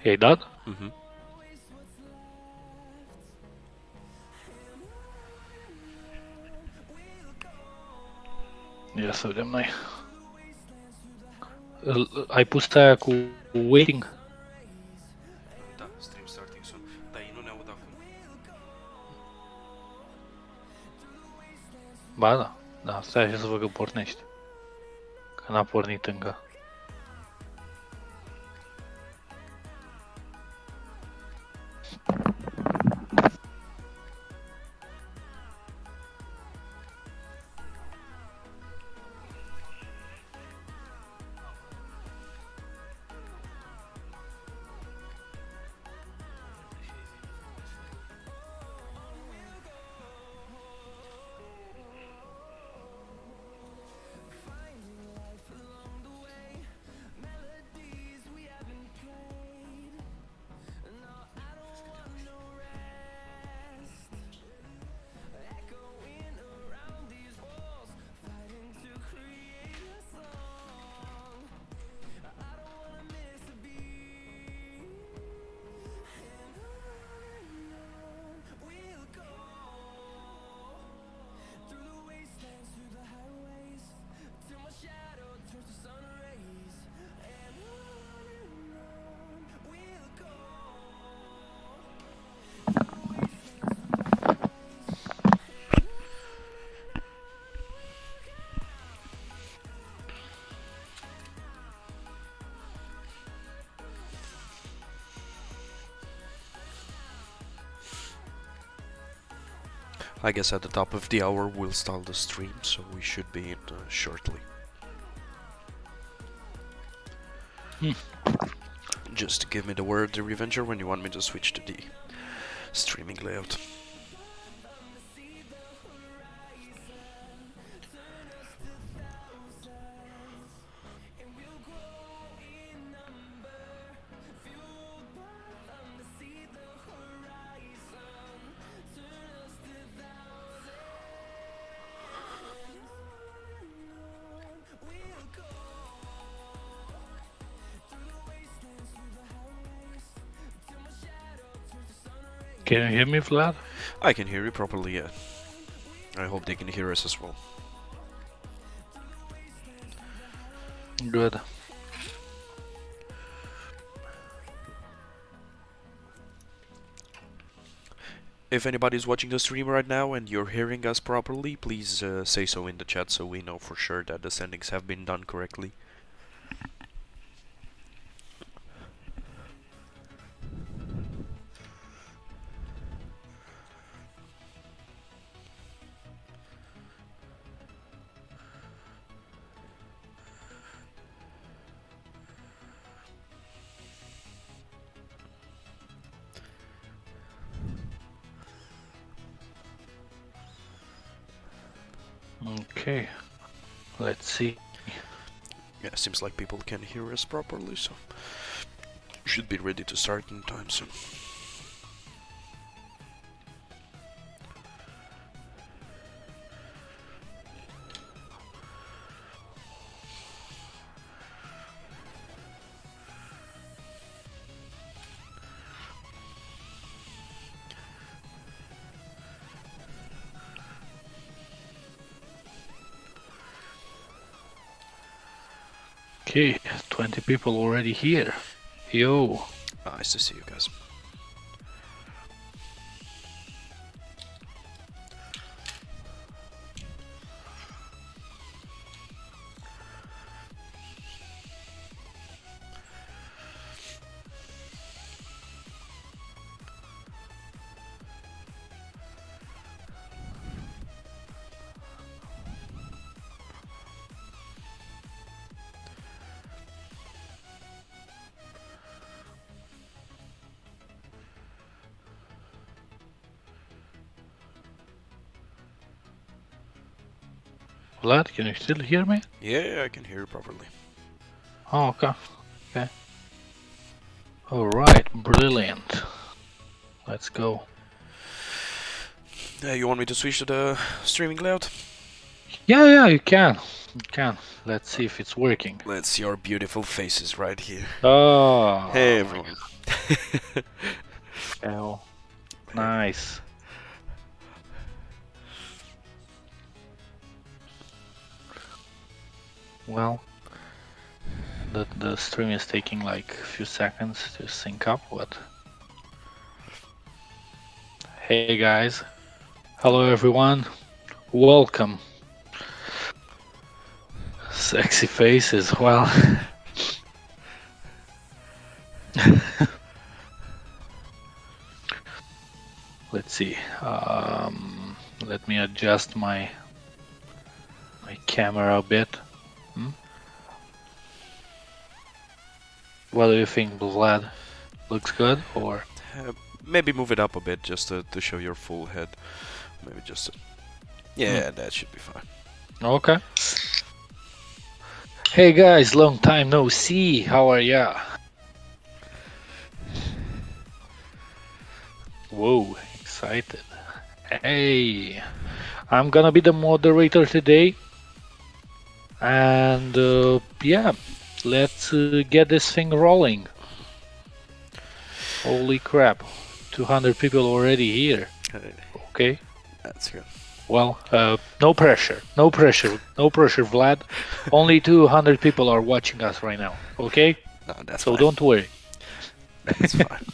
Hey, Dad? Mm-hmm. Ia să vedem noi. Ai pus aia cu waiting? Da, stream starting soon. Da, ei nu ne aud acum. Ba da. Da, stai așa să văd că pornești. Că n-a pornit încă. I guess at the top of the hour we'll start the stream, so we should be in shortly. Just give me the word, the Revenger, when you want me to switch to the streaming layout. Can you hear me, Vlad? I can hear you properly, yeah. I hope they can hear us as well. Good. If anybody's watching the stream right now and you're hearing us properly, please say so in the chat so we know for sure that the settings have been done correctly. Okay. Let's see. Yeah, seems like people can hear us properly, so should be ready to start in time soon. Okay, 20 people already here. Yo. Nice to see you guys. Vlad, can you still hear me? Yeah, I can hear you properly. Oh, okay. Okay. Alright, brilliant. Let's go. You want me to switch to the streaming layout? Yeah, you can. You can. Let's see if it's working. Let's see our beautiful faces right here. Oh. Hey everyone. Oh, nice. Well, the stream is taking like a few seconds to sync up, but hey guys, hello everyone, welcome. Sexy faces, well. Let's see. Let me adjust my camera a bit. What do you think, Vlad? Looks good, or? Maybe move it up a bit just to show your full head. Maybe just. Yeah, that should be fine. Okay. Hey guys, long time no see. How are ya? Whoa, excited. Hey, I'm gonna be the moderator today. And yeah, let's get this thing rolling. Holy crap, 200 people already here. Okay. That's good. Well, no pressure, Vlad. Only 200 people are watching us right now, okay? No, that's so fine. Don't worry. That's fine.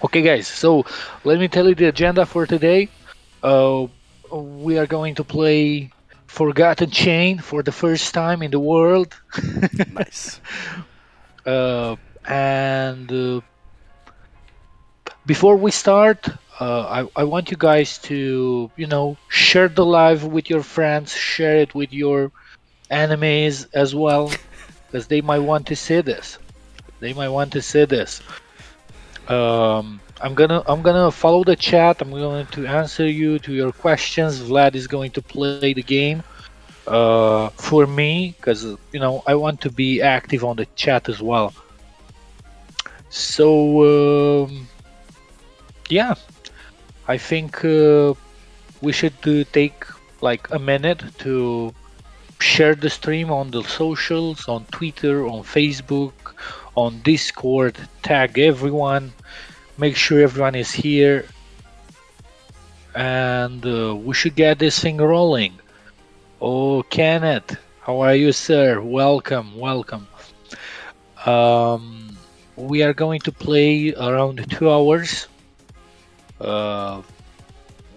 Okay, guys, so let me tell you the agenda for today. We are going to play ForgottenChain for the first time in the world. Nice. And before we start, I want you guys to, share the live with your friends, share it with your enemies as well, because they might want to see this. I'm gonna follow the chat. I'm going to answer you to your questions. Vlad is going to play the game for me, because I want to be active on the chat as well. So yeah, I think we should take like a minute to share the stream on the socials, on Twitter, on Facebook, on Discord, tag everyone, make sure everyone is here, and we should get this thing rolling. Oh, Kenneth, how are you, sir? Welcome. We are going to play around 2 hours.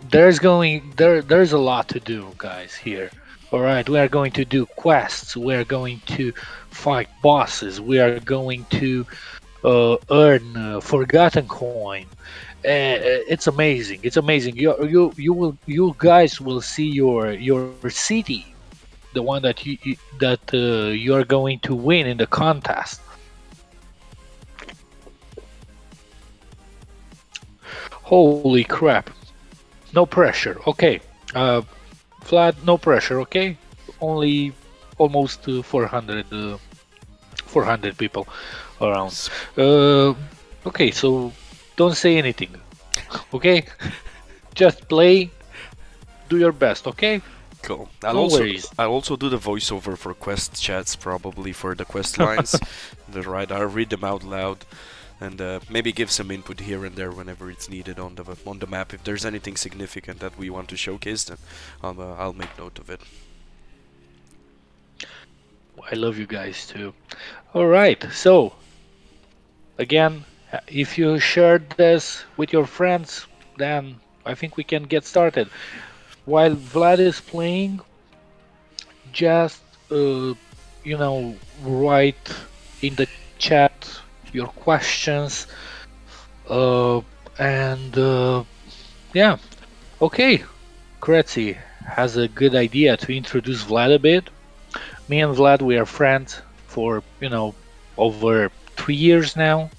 There's a lot to do, guys, here. All right, we are going to do quests. We are going to fight bosses. We are going to earn forgotten coin. It's amazing. You guys will see your city, the one that you are going to win in the contest. Holy crap! No pressure. Okay, Vlad, no pressure. Okay, only almost 400 people around. Okay, so don't say anything. Okay, just play. Do your best. Okay. Cool. No worries. I'll also do the voiceover for quest chats, probably for the quest lines. Right, I'll read them out loud, and maybe give some input here and there whenever it's needed on the map. If there's anything significant that we want to showcase, then I'll make note of it. I love you guys too. All right, so again, if you shared this with your friends, then I think we can get started. While Vlad is playing, just write in the chat your questions, and yeah. Okay, Kretzy has a good idea to introduce Vlad a bit. Me and Vlad, we are friends for over 3 years now.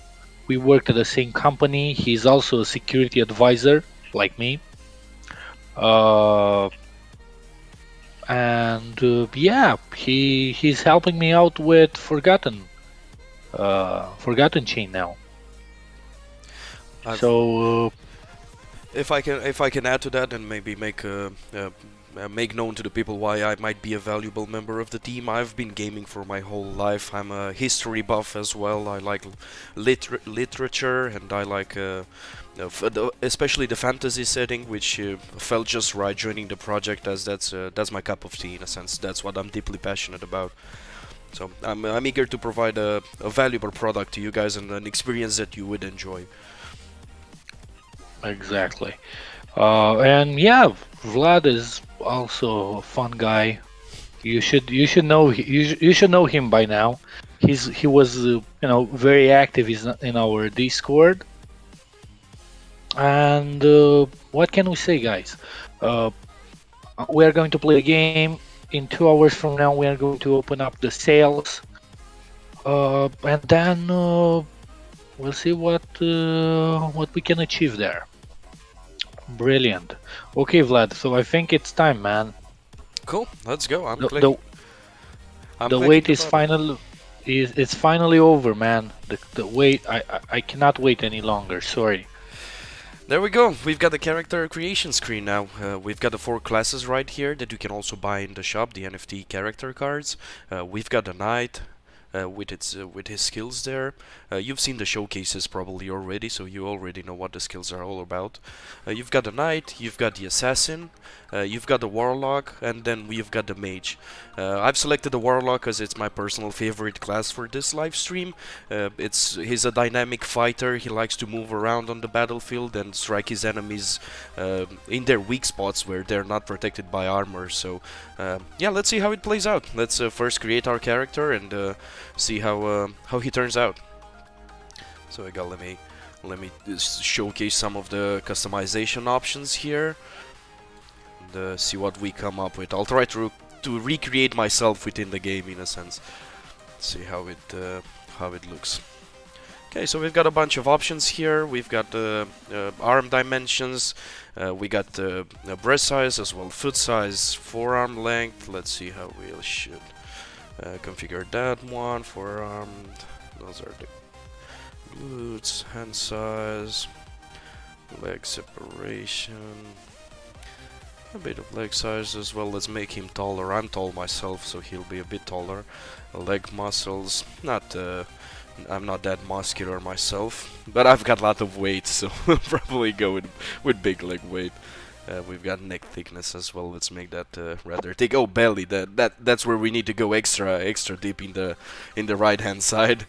We worked at the same company. He's also a security advisor like me. Yeah, he's helping me out with ForgottenChain now. So if I can add to that and maybe make make known to the people why I might be a valuable member of the team. I've been gaming for my whole life. I'm a history buff as well. I like literature, and I like especially the fantasy setting, which felt just right joining the project, as that's my cup of tea in a sense. That's what I'm deeply passionate about. So I'm eager to provide a valuable product to you guys and an experience that you would enjoy. Exactly. And yeah, Vlad is also a fun guy. You should know you should know him by now. He was very active in our Discord. And what can we say, guys? Uh, we are going to play the game. In 2 hours from now, we are going to open up the sales, and then we'll see what we can achieve there. Brilliant. Okay, Vlad. So I think it's time, man. Cool, let's go. The the, I'm the clicking wait the is button. final. It's finally over, man. The wait. I cannot wait any longer. Sorry. There we go. We've got the character creation screen now. We've got the 4 classes right here that you can also buy in the shop, the NFT character cards. We've got the knight with his skills there. You've seen the showcases probably already, so you already know what the skills are all about. You've got the knight, you've got the assassin, you've got the warlock, and then we've got the mage. I've selected the warlock because it's my personal favorite class for this live stream. He's a dynamic fighter. He likes to move around on the battlefield and strike his enemies in their weak spots where they're not protected by armor. So yeah, let's see how it plays out. Let's first create our character and see how he turns out. So I got let me just showcase some of the customization options here and see what we come up with. I'll try to recreate myself within the game in a sense. See how it looks. Okay, so we've got a bunch of options here. We've got arm dimensions, we got breast size as well, foot size, forearm length. Let's see how we should configure that one. Forearm, those are the glutes, hand size, leg separation, a bit of leg size as well. Let's make him taller. I'm tall myself, so he'll be a bit taller. Leg muscles, I'm not that muscular myself, but I've got a lot of weight, so I'll probably go with big leg weight. We've got neck thickness as well. Let's make that rather thick. Oh, belly. That's where we need to go extra deep in the right hand side.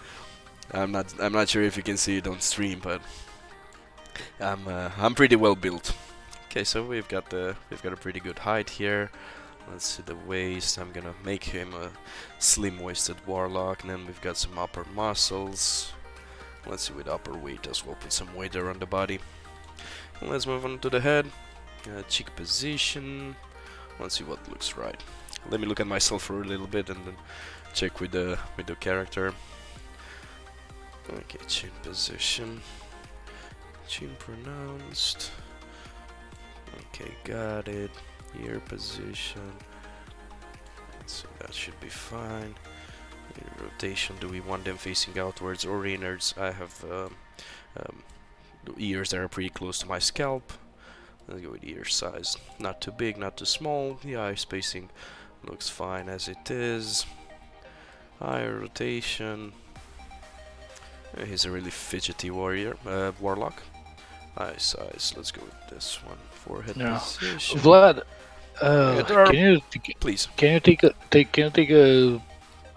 I'm not sure if you can see it on stream, but I'm pretty well built. Okay, so we've got a pretty good height here. Let's see the waist. I'm gonna make him a slim-waisted warlock, and then we've got some upper muscles. Let's see with upper weight as well. Put some weight there on the body. And let's move on to the head. Cheek position. Let's see what looks right. Let me look at myself for a little bit and then check with the character. Okay, chin position. Chin pronounced. Okay, got it. Ear position. Let's see, that should be fine. Ear rotation, do we want them facing outwards or inwards? I have the ears that are pretty close to my scalp. Let's go with ear size. Not too big, not too small. The eye spacing looks fine as it is. Eye rotation. He's a really fidgety warlock. Eye size, let's go with this one. Forehead position. Vlad, please. Can you take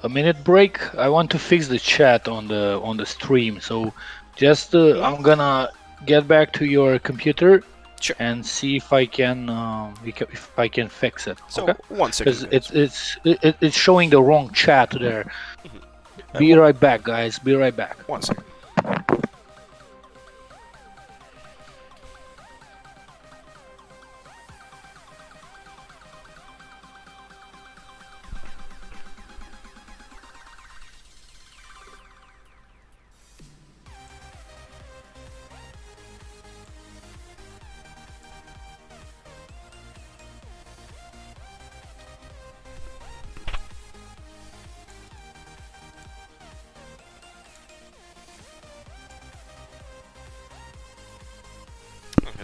a minute break? I want to fix the chat on the stream. So just I'm gonna get back to your computer. Sure. And see if I can fix it. So okay? 1 second. Because it's showing the wrong chat there. Be right back, guys. Be right back. 1 second.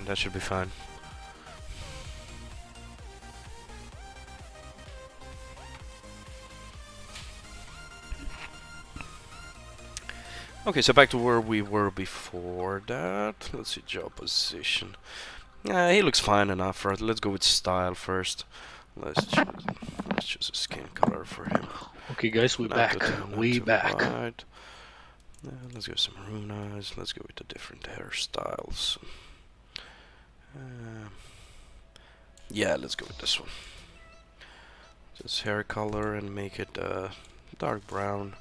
That should be fine. Okay, so back to where we were before that. Let's see, job position. He looks fine enough, right? Let's go with style first. Let's choose a skin color for him. Okay, guys, we Not too back. tan, not We too back. white. Let's go some maroon eyes. Let's go with the different hairstyles. Yeah, let's go with this one. This hair color and make it dark brown.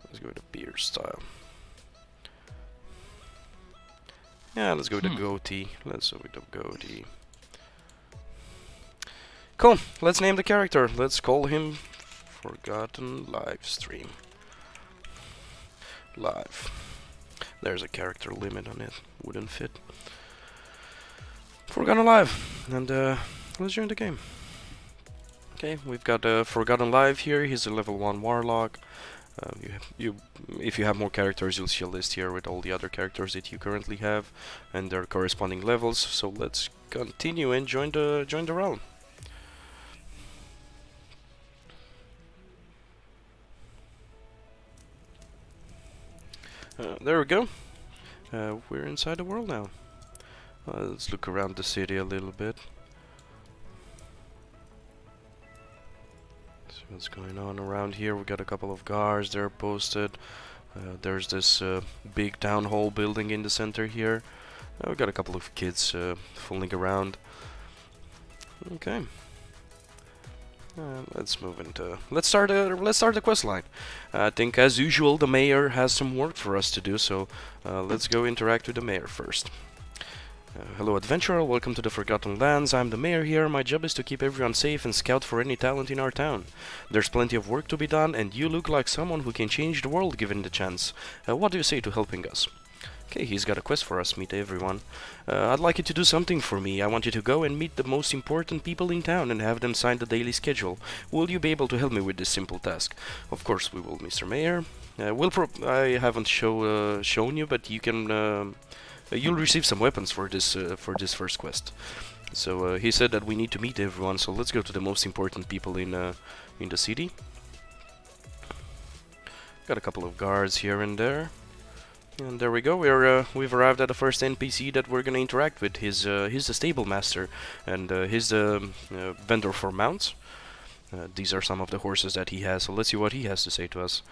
Let's go with the beard style. Yeah, let's go with the goatee. Let's go with the goatee. Cool. Let's name the character. Let's call him Forgotten Livestream. Live. There's a character limit on it. Wouldn't fit. Forgotten Live. And let's join the game. Okay, we've got Forgotten Live here. He's a level 1 warlock. If you have more characters, you'll see a list here with all the other characters that you currently have and their corresponding levels. So let's continue and join the realm. There we go. We're inside the world now. Let's look around the city a little bit. See what's going on around here. We got a couple of guards there posted. There's this big town hall building in the center here. We got a couple of kids fooling around. Okay. Let's move into. Let's start the quest line. I think, as usual, the mayor has some work for us to do. So let's go interact with the mayor first. Hello, adventurer. Welcome to the Forgotten Lands. I'm the mayor here. My job is to keep everyone safe and scout for any talent in our town. There's plenty of work to be done, and you look like someone who can change the world given the chance. What do you say to helping us? Okay, he's got a quest for us. Meet everyone. I'd like you to do something for me. I want you to go and meet the most important people in town and have them sign the daily schedule. Will you be able to help me with this simple task? Of course we will, Mr. Mayor. I haven't shown you, but you can. You'll receive some weapons for this first quest. So he said that we need to meet everyone. So let's go to the most important people in the city. Got a couple of guards here and there. And there we go. We've arrived at the first NPC that we're gonna interact with. He's the stable master, and he's the vendor for mounts. These are some of the horses that he has. So let's see what he has to say to us.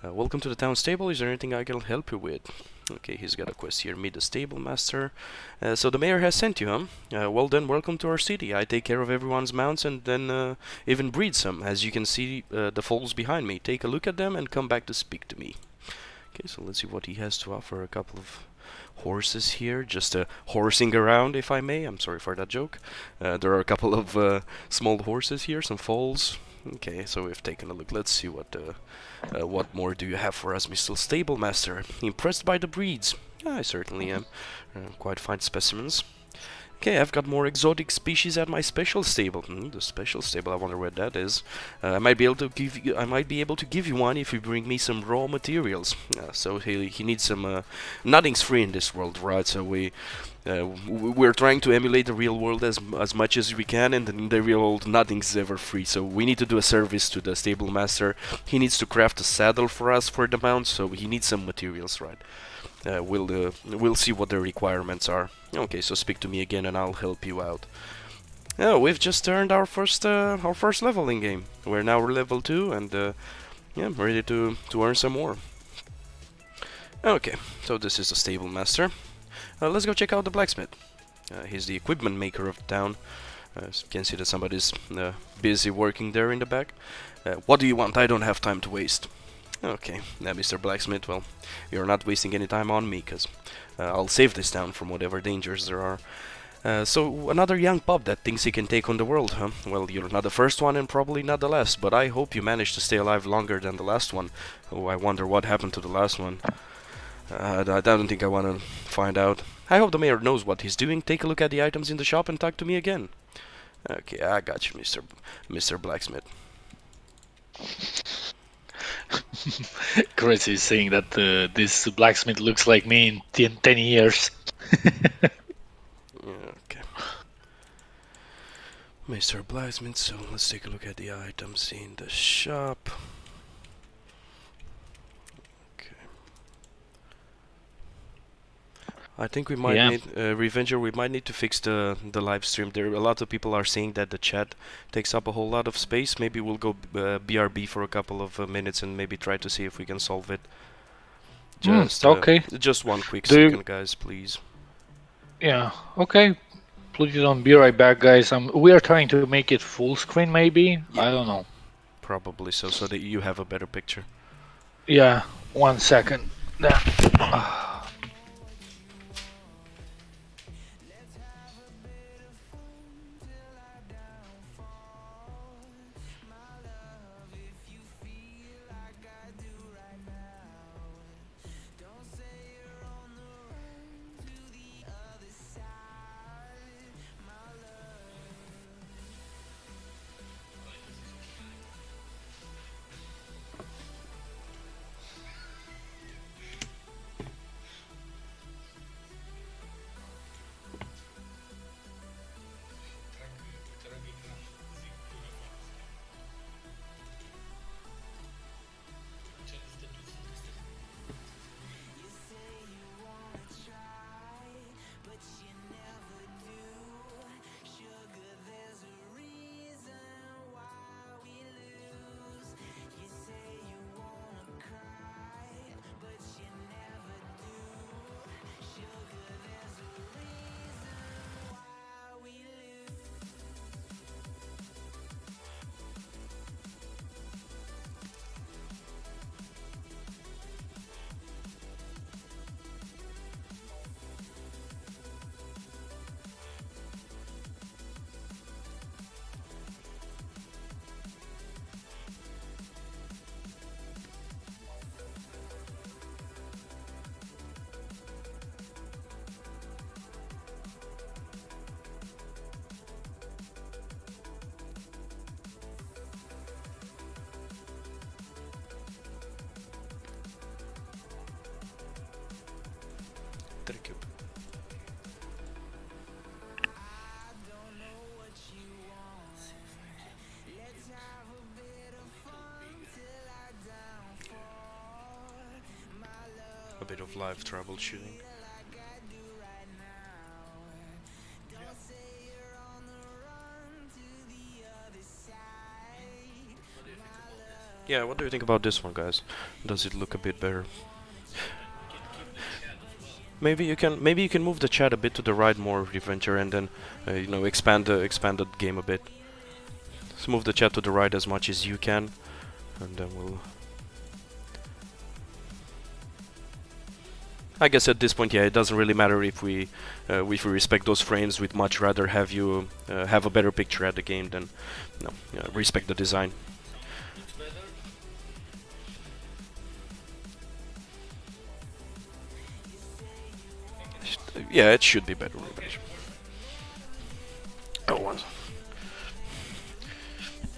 Welcome to the town stable. Is there anything I can help you with? Okay, he's got a quest here. Meet the stable master. So the mayor has sent you, huh? Well then, welcome to our city. I take care of everyone's mounts and then even breed some. As you can see, the foals behind me. Take a look at them and come back to speak to me. Okay, so let's see what he has to offer. A couple of horses here, just horsing around, if I may. I'm sorry for that joke. There are a couple of small horses here, some foals. Okay, so we've taken a look. Let's see what more do you have for us, Mr. Stable Master? Impressed by the breeds? I certainly am. Quite fine specimens. Okay, I've got more exotic species at my special stable. The special stable, I wonder where that is. I might be able to give you one if you bring me some raw materials. So he needs some. Nothing's free in this world, right? So we're trying to emulate the real world as much as we can, and in the real world, nothing's ever free. So we need to do a service to the stable master. He needs to craft a saddle for us for the mount, so he needs some materials, right? We'll see what the requirements are. Okay, so speak to me again and I'll help you out. Oh, we've just earned our first level in game. We're now level 2 and yeah, I'm ready to earn some more. Okay, so this is the stable master. Let's go check out the blacksmith. He's the equipment maker of the town. As you can see that somebody's busy working there in the back. What do you want? I don't have time to waste. Okay, now Mr. Blacksmith, well, you're not wasting any time on me, because I'll save this town from whatever dangers there are. So, another young pup that thinks he can take on the world, huh? Well, you're not the first one and probably not the last, but I hope you manage to stay alive longer than the last one. Oh, I wonder what happened to the last one. I don't think I want to find out. I hope the mayor knows what he's doing. Take a look at the items in the shop and talk to me again. Okay, I got you, Mr. Blacksmith. Chris is saying that this blacksmith looks like me in 10 years. Okay. Mr. Blacksmith, so let's take a look at the items in the shop. Okay. I think we might Yeah. need Revenger. We might need to fix the live stream. There, a lot of people are saying that the chat takes up a whole lot of space. Maybe we'll go BRB for a couple of minutes and maybe try to see if we can solve it. Okay. Just one quick Do you, second, guys, please. yeah. Okay. Put it on. Be right back, guys. We are trying to make it full screen, maybe. Yeah, I don't know. probably so, so that you have a better picture. Yeah. 1 second. Then. Thank you. A bit of live troubleshooting. Yeah, what do you think about this one, guys? Does it look a bit better? Maybe you can move the chat a bit to the right more, Revenger, and then expand the game a bit. Let's move the chat to the right as much as you can, and then we'll. I guess at this point, yeah, it doesn't really matter if we respect those frames. We'd much rather have you have a better picture at the game than respect the design. Yeah, it should be better. Oh,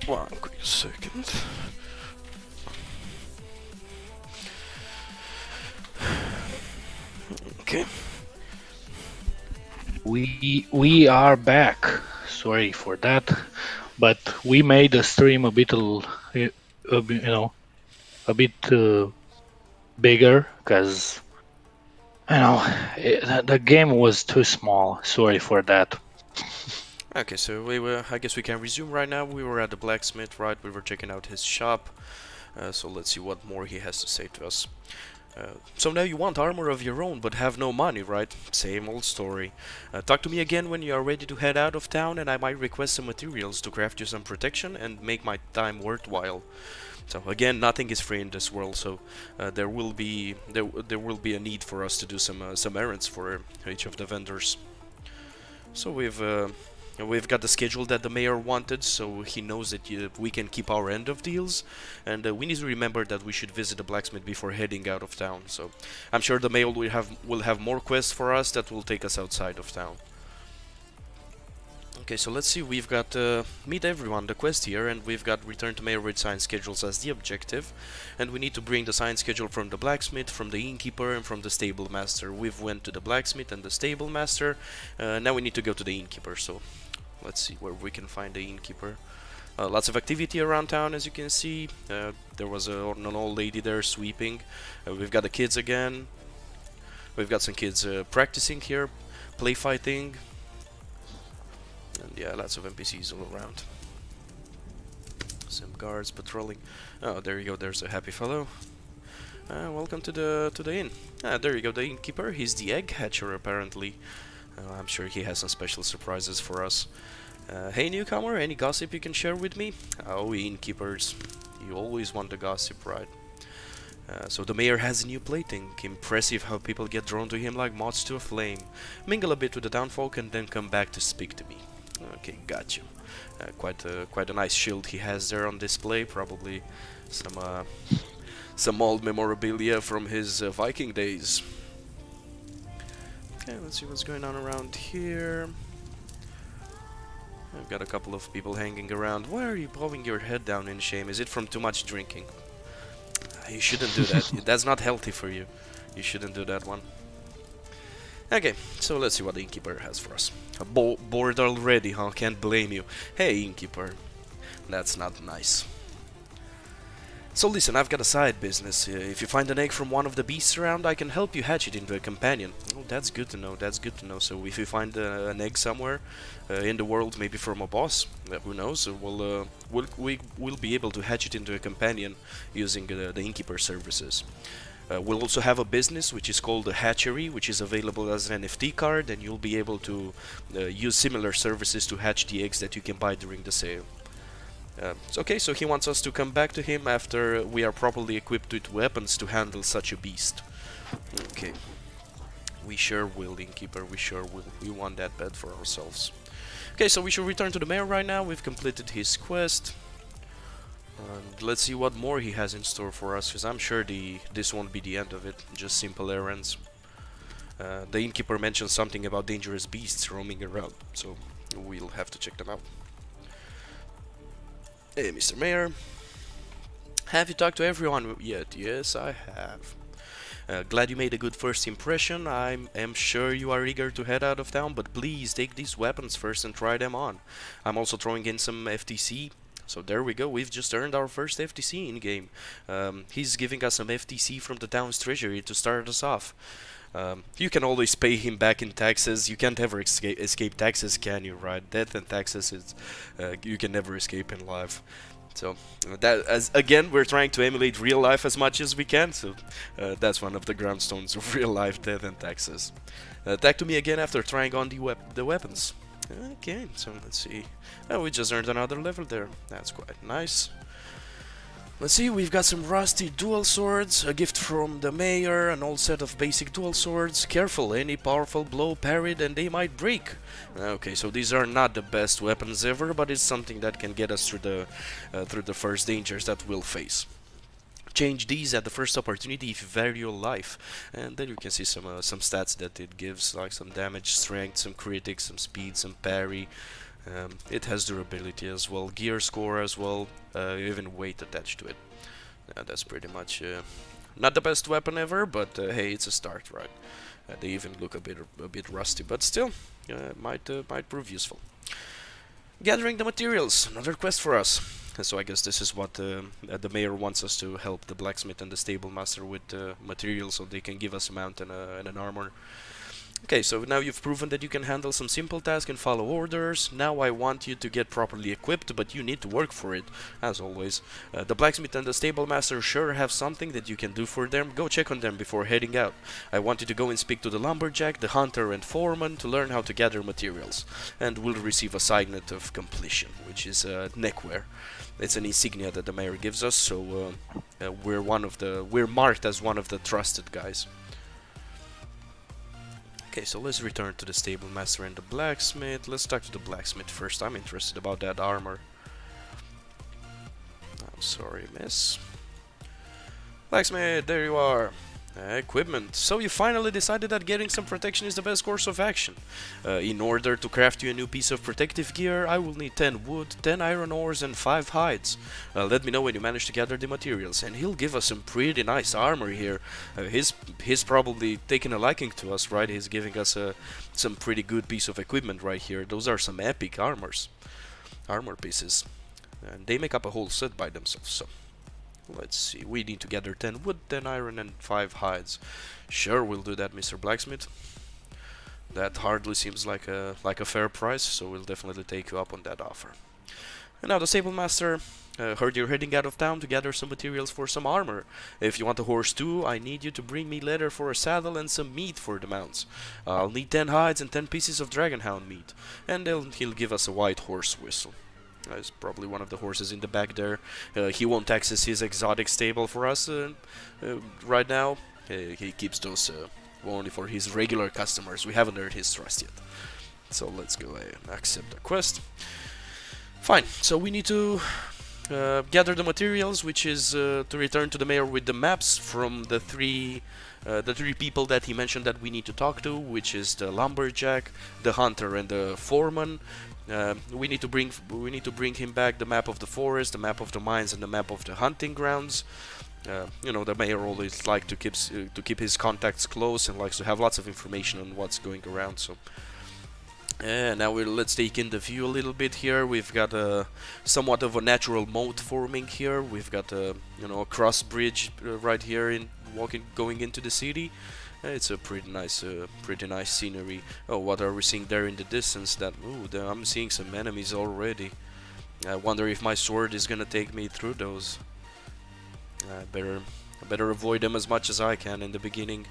one quick second. Okay. We are back. Sorry for that, but we made the stream a bit, a bit bigger because the game was too small. Sorry for that. Okay, so I guess we can resume right now. We were at the blacksmith, right? We were checking out his shop. So let's see what more he has to say to us. So now you want armor of your own, but have no money, right? Same old story. Talk to me again when you are ready to head out of town, and I might request some materials to craft you some protection and make my time worthwhile. So again, nothing is free in this world, so there will be a need for us to do some errands for each of the vendors. So we've got the schedule that the mayor wanted, so he knows that we can keep our end of deals, and we need to remember that we should visit the blacksmith before heading out of town. So I'm sure the mayor will have more quests for us that will take us outside of town. Okay, so let's see, we've got meet everyone, the quest here, and we've got return to mayor with sign schedules as the objective, and we need to bring the sign schedule from the blacksmith, from the innkeeper, and from the stable master. We've went to the blacksmith and the stable master, now we need to go to the innkeeper, so let's see where we can find the innkeeper. Lots of activity around town, as you can see. There was an old lady there sweeping. We've got the kids again. We've got some kids practicing here, play fighting, and yeah, lots of NPCs all around. Some guards patrolling. Oh, there you go. There's a happy fellow. Welcome to the inn. There you go. The innkeeper. He's the egg hatcher apparently. I'm sure he has some special surprises for us. Hey newcomer, any gossip you can share with me? Oh, innkeepers, you always want the gossip, right? So the mayor has a new plaything. Impressive how people get drawn to him like moths to a flame. Mingle a bit with the townfolk and then come back to speak to me. Okay, got you. Quite a nice shield he has there on display. Probably some old memorabilia from his Viking days. Okay, let's see what's going on around here. I've got a couple of people hanging around. Why are you bowing your head down in shame? Is it from too much drinking? You shouldn't do that. That's not healthy for you. You shouldn't do that one. Okay, so let's see what the innkeeper has for us. Bored already, huh? Can't blame you. Hey, innkeeper. That's not nice. So listen, I've got a side business. If you find an egg from one of the beasts around, I can help you hatch it into a companion. Oh, that's good to know. That's good to know. So if you find an egg somewhere in the world, maybe from a boss, who knows? We'll be able to hatch it into a companion using the innkeeper services. We'll also have a business which is called the Hatchery, which is available as an NFT card, and you'll be able to use similar services to hatch the eggs that you can buy during the sale. Okay, so he wants us to come back to him after we are properly equipped with weapons to handle such a beast. Okay. We sure will, innkeeper, we sure will. We want that bed for ourselves. Okay, so we should return to the mayor right now. We've completed his quest. And let's see what more he has in store for us, because I'm sure this won't be the end of it. Just simple errands. The innkeeper mentioned something about dangerous beasts roaming around, so we'll have to check them out. Hey, Mr. Mayor. Have you talked to everyone yet? Yes, I have. Glad you made a good first impression. I am sure you are eager to head out of town, but please take these weapons first and try them on. I'm also throwing in some FTC. So there we go, we've just earned our first FTC in-game. He's giving us some FTC from the town's treasury to start us off. You can always pay him back in taxes. You can't ever escape taxes, can you, right? Death and taxes, you can never escape in life. So again, we're trying to emulate real life as much as we can. So that's one of the groundstones of real life: death and taxes. Talk to me again after trying on the weapons. Okay, so let's see. Oh, we just earned another level there. That's quite nice. Let's see, we've got some rusty dual swords, a gift from the mayor, an old set of basic dual swords. Careful, any powerful blow parried and they might break. Okay, so these are not the best weapons ever, but it's something that can get us through the first dangers that we'll face. Change these at the first opportunity if you value your life, and then you can see some stats that it gives, like some damage, strength, some critics, some speed, some parry. It has durability as well, gear score as well, even weight attached to it. That's pretty much not the best weapon ever, but hey, it's a start, right? They even look a bit rusty, but still, might prove useful. Gathering the materials, another quest for us. So I guess this is what the mayor wants us to help the blacksmith and the stable master with materials, so they can give us a mount and an armor. Okay, so now you've proven that you can handle some simple tasks and follow orders. Now I want you to get properly equipped, but you need to work for it, as always. The blacksmith and the stable master sure have something that you can do for them. Go check on them before heading out. I want you to go and speak to the lumberjack, the hunter and foreman to learn how to gather materials. And we'll receive a signet of completion, which is neckwear. It's an insignia that the mayor gives us, so we're marked as one of the trusted guys. Okay, so let's return to the stable master and the blacksmith. Let's talk to the blacksmith first. I'm interested about that armor. I'm sorry, miss. Blacksmith, there you are. Equipment. So you finally decided that getting some protection is the best course of action. In order to craft you a new piece of protective gear, I will need 10 wood, 10 iron ores and 5 hides. Let me know when you manage to gather the materials, and he'll give us some pretty nice armor here. He's probably taken a liking to us, right? He's giving us some pretty good piece of equipment right here. Those are some epic armor pieces, and they make up a whole set by themselves, so Let's see. We need to gather 10 wood, 10 iron, and 5 hides. Sure, we'll do that, Mr. Blacksmith. That hardly seems like a fair price, so we'll definitely take you up on that offer. And now the Stable Master heard you're heading out of town to gather some materials for some armor. If you want a horse too, I need you to bring me leather for a saddle and some meat for the mounts. I'll need 10 hides and 10 pieces of dragonhound meat. And he'll give us a white horse whistle. There's probably one of the horses in the back there. He won't access his exotic stable for us right now. He keeps those only for his regular customers. We haven't earned his trust yet. So let's go and accept the quest. Fine, so we need to gather the materials, which is to return to the mayor with the maps from the three people that he mentioned that we need to talk to, which is the lumberjack, the hunter, and the foreman. We need to bring him back the map of the forest, the map of the mines, and the map of the hunting grounds. The mayor always likes to keep his contacts close and likes to have lots of information on what's going around. So. Now let's take in the view a little bit here. We've got somewhat of a natural moat forming here. We've got a cross bridge right here going into the city. It's a pretty nice scenery. Oh, what are we seeing there in the distance? I'm seeing some enemies already. I wonder if my sword is gonna take me through those. I better avoid them as much as I can in the beginning.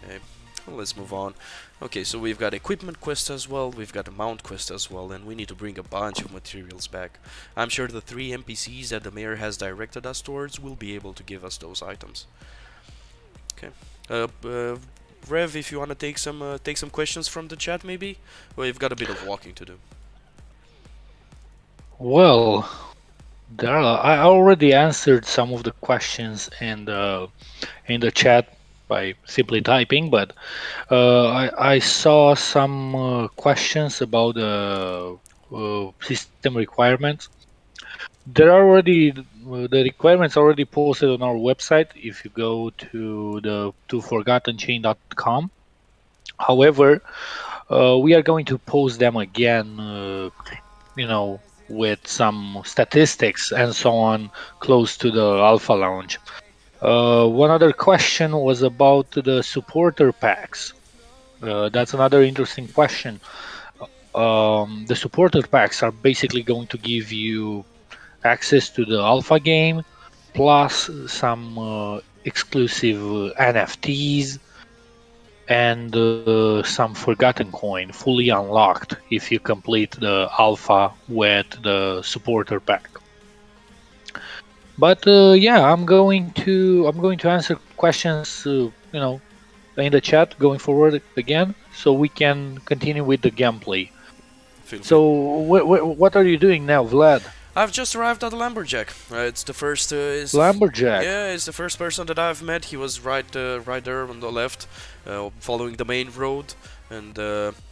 Okay. Well, let's move on. Okay, so we've got equipment quest as well, we've got a mount quest as well, and we need to bring a bunch of materials back. I'm sure the 3 NPCs that the mayor has directed us towards will be able to give us those items. Okay. Rev, if you want to take some questions from the chat, maybe? We've got a bit of walking to do. Well, I already answered some of the questions in the chat by simply typing, but I saw some questions about system requirements. There are already the requirements already posted on our website. If you go to ForgottenChain.com. However, we are going to post them again. With some statistics and so on close to the alpha launch. One other question was about the supporter packs. That's another interesting question. The supporter packs are basically going to give you access to the alpha game, plus some exclusive NFTs and some Forgotten Coin fully unlocked if you complete the alpha with the supporter pack. But yeah, I'm going to answer questions in the chat going forward again, so we can continue with the gameplay. So what are you doing now, Vlad? I've just arrived at the lumberjack. It's the first. Lumberjack. Yeah, it's the first person that I've met. He was right there on the left, following the main road. And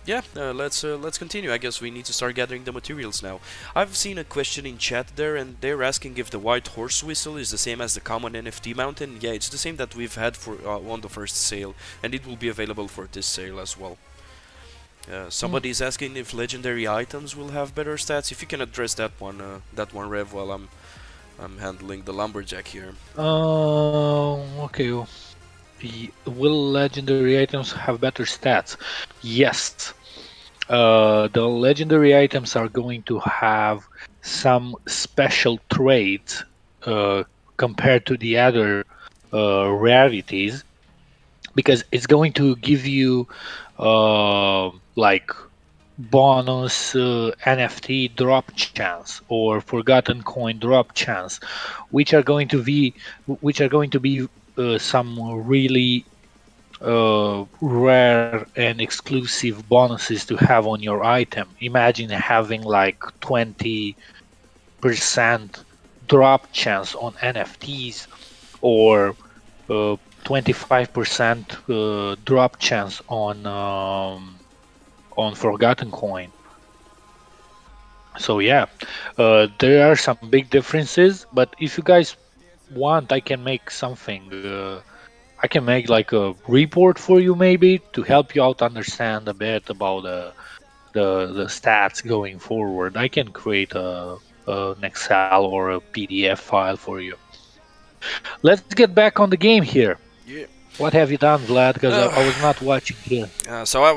let's continue. I guess we need to start gathering the materials now. I've seen a question in chat there, and they're asking if the white horse whistle is the same as the common NFT mountain. Yeah, it's the same that we've had for on the first sale, and it will be available for this sale as well. Somebody's asking if legendary items will have better stats. If you can address that one, Rev, while I'm handling the lumberjack here. Okay. Will legendary items have better stats? Yes. The legendary items are going to have some special traits compared to the other rarities, because it's going to give you like bonus NFT drop chance or forgotten coin drop chance, which are going to be some really rare and exclusive bonuses to have on your item. Imagine having like 20% drop chance on NFTs, or 25% drop chance on Forgotten Coin. So yeah, there are some big differences, but if you guys want, I can make something. I can make like a report for you, maybe, to help you out understand a bit about the stats going forward. I can create an Excel or a PDF file for you. Let's get back on the game here. Yeah. What have you done, Vlad? Because I Uh, was not watching here. so I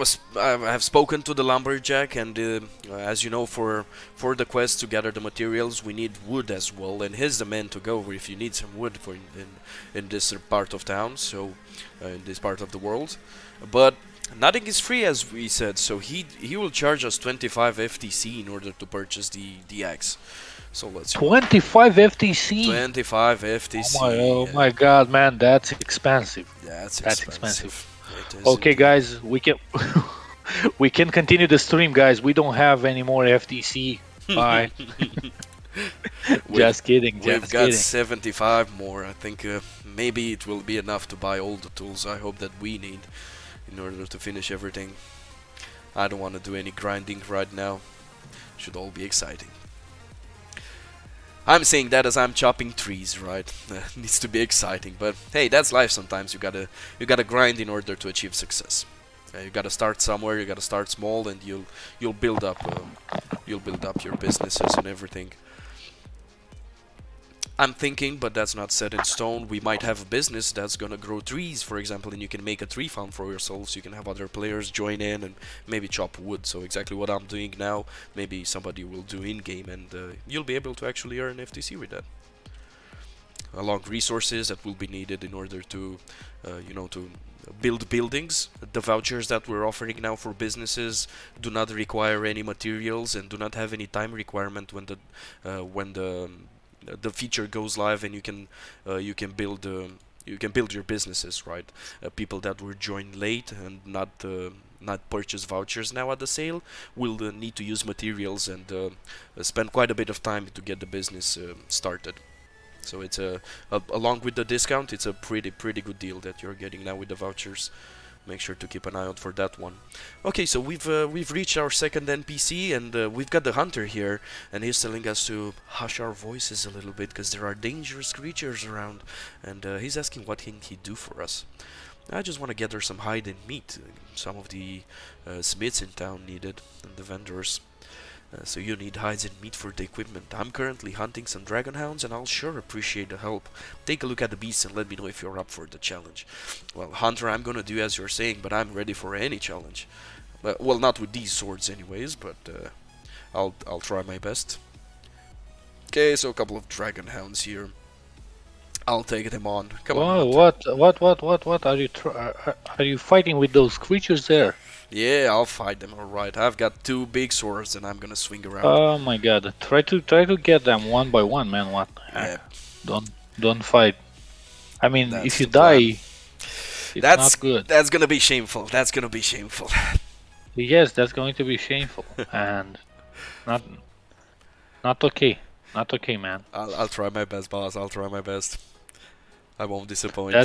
have spoken to the lumberjack, and as you know, for the quest to gather the materials, we need wood as well, and he's the man to go if you need some wood for in this part of town, so in this part of the world. But nothing is free, as we said, so he will charge us 25 FTC in order to purchase the axe. So let's see what 25 FTC. 25 FTC. Oh my God, man, that's expensive. That's That's expensive. expensive. It is Okay, indeed. guys, we can we can continue the stream, guys. We don't have any more FTC. Bye. we've Just kidding. we've Just got kidding. 75 more. I think maybe it will be enough to buy all the tools I hope that we need in order to finish everything. I don't want to do any grinding right now. Should all be exciting. I'm saying that as I'm chopping trees, right? Needs to be exciting, but hey, that's life. Sometimes you gotta grind in order to achieve success. You gotta start somewhere. You gotta start small, and you'll build up your businesses and everything. I'm thinking, but that's not set in stone. We might have a business that's gonna grow trees, for example, and you can make a tree farm for yourselves. You can have other players join in and maybe chop wood. So exactly what I'm doing now, maybe somebody will do in game, and you'll be able to actually earn FTC with that. Along resources that will be needed in order to, to build buildings. The vouchers that we're offering now for businesses do not require any materials and do not have any time requirement when the feature goes live, and you can build your businesses, right? People that were joined late and not purchase vouchers now at the sale will need to use materials and spend quite a bit of time to get the business started. So it's along with the discount, it's a pretty good deal that you're getting now with the vouchers. Make sure to keep an eye out for that one. Okay, so we've reached our second NPC, and we've got the hunter here, and he's telling us to hush our voices a little bit because there are dangerous creatures around, and he's asking what can he do for us. I just want to gather some hide and meat. Some of the smiths in town needed, and the vendors. So you need hides and meat for the equipment. I'm currently hunting some dragon hounds, and I'll sure appreciate the help. Take a look at the beasts and let me know if you're up for the challenge. Well, hunter, I'm gonna do as you're saying, but I'm ready for any challenge. Well, not with these swords anyways, but I'll try my best. Okay, so a couple of dragon hounds here. I'll take them on. Come on, Whoa, hunter. what are you are you fighting with those creatures there? Yeah, I'll fight them, alright. I've got two big swords and I'm gonna swing around. Oh my God! Try to get them one by one, man. What the heck? Yep, Don't fight. I mean, that's if you the plan. die, it's That's not good. that's gonna be shameful. That's gonna be shameful. Yes, that's going to be shameful and not not okay. Not okay, man. I'll try my best, boss. I'll try my best. I won't disappoint.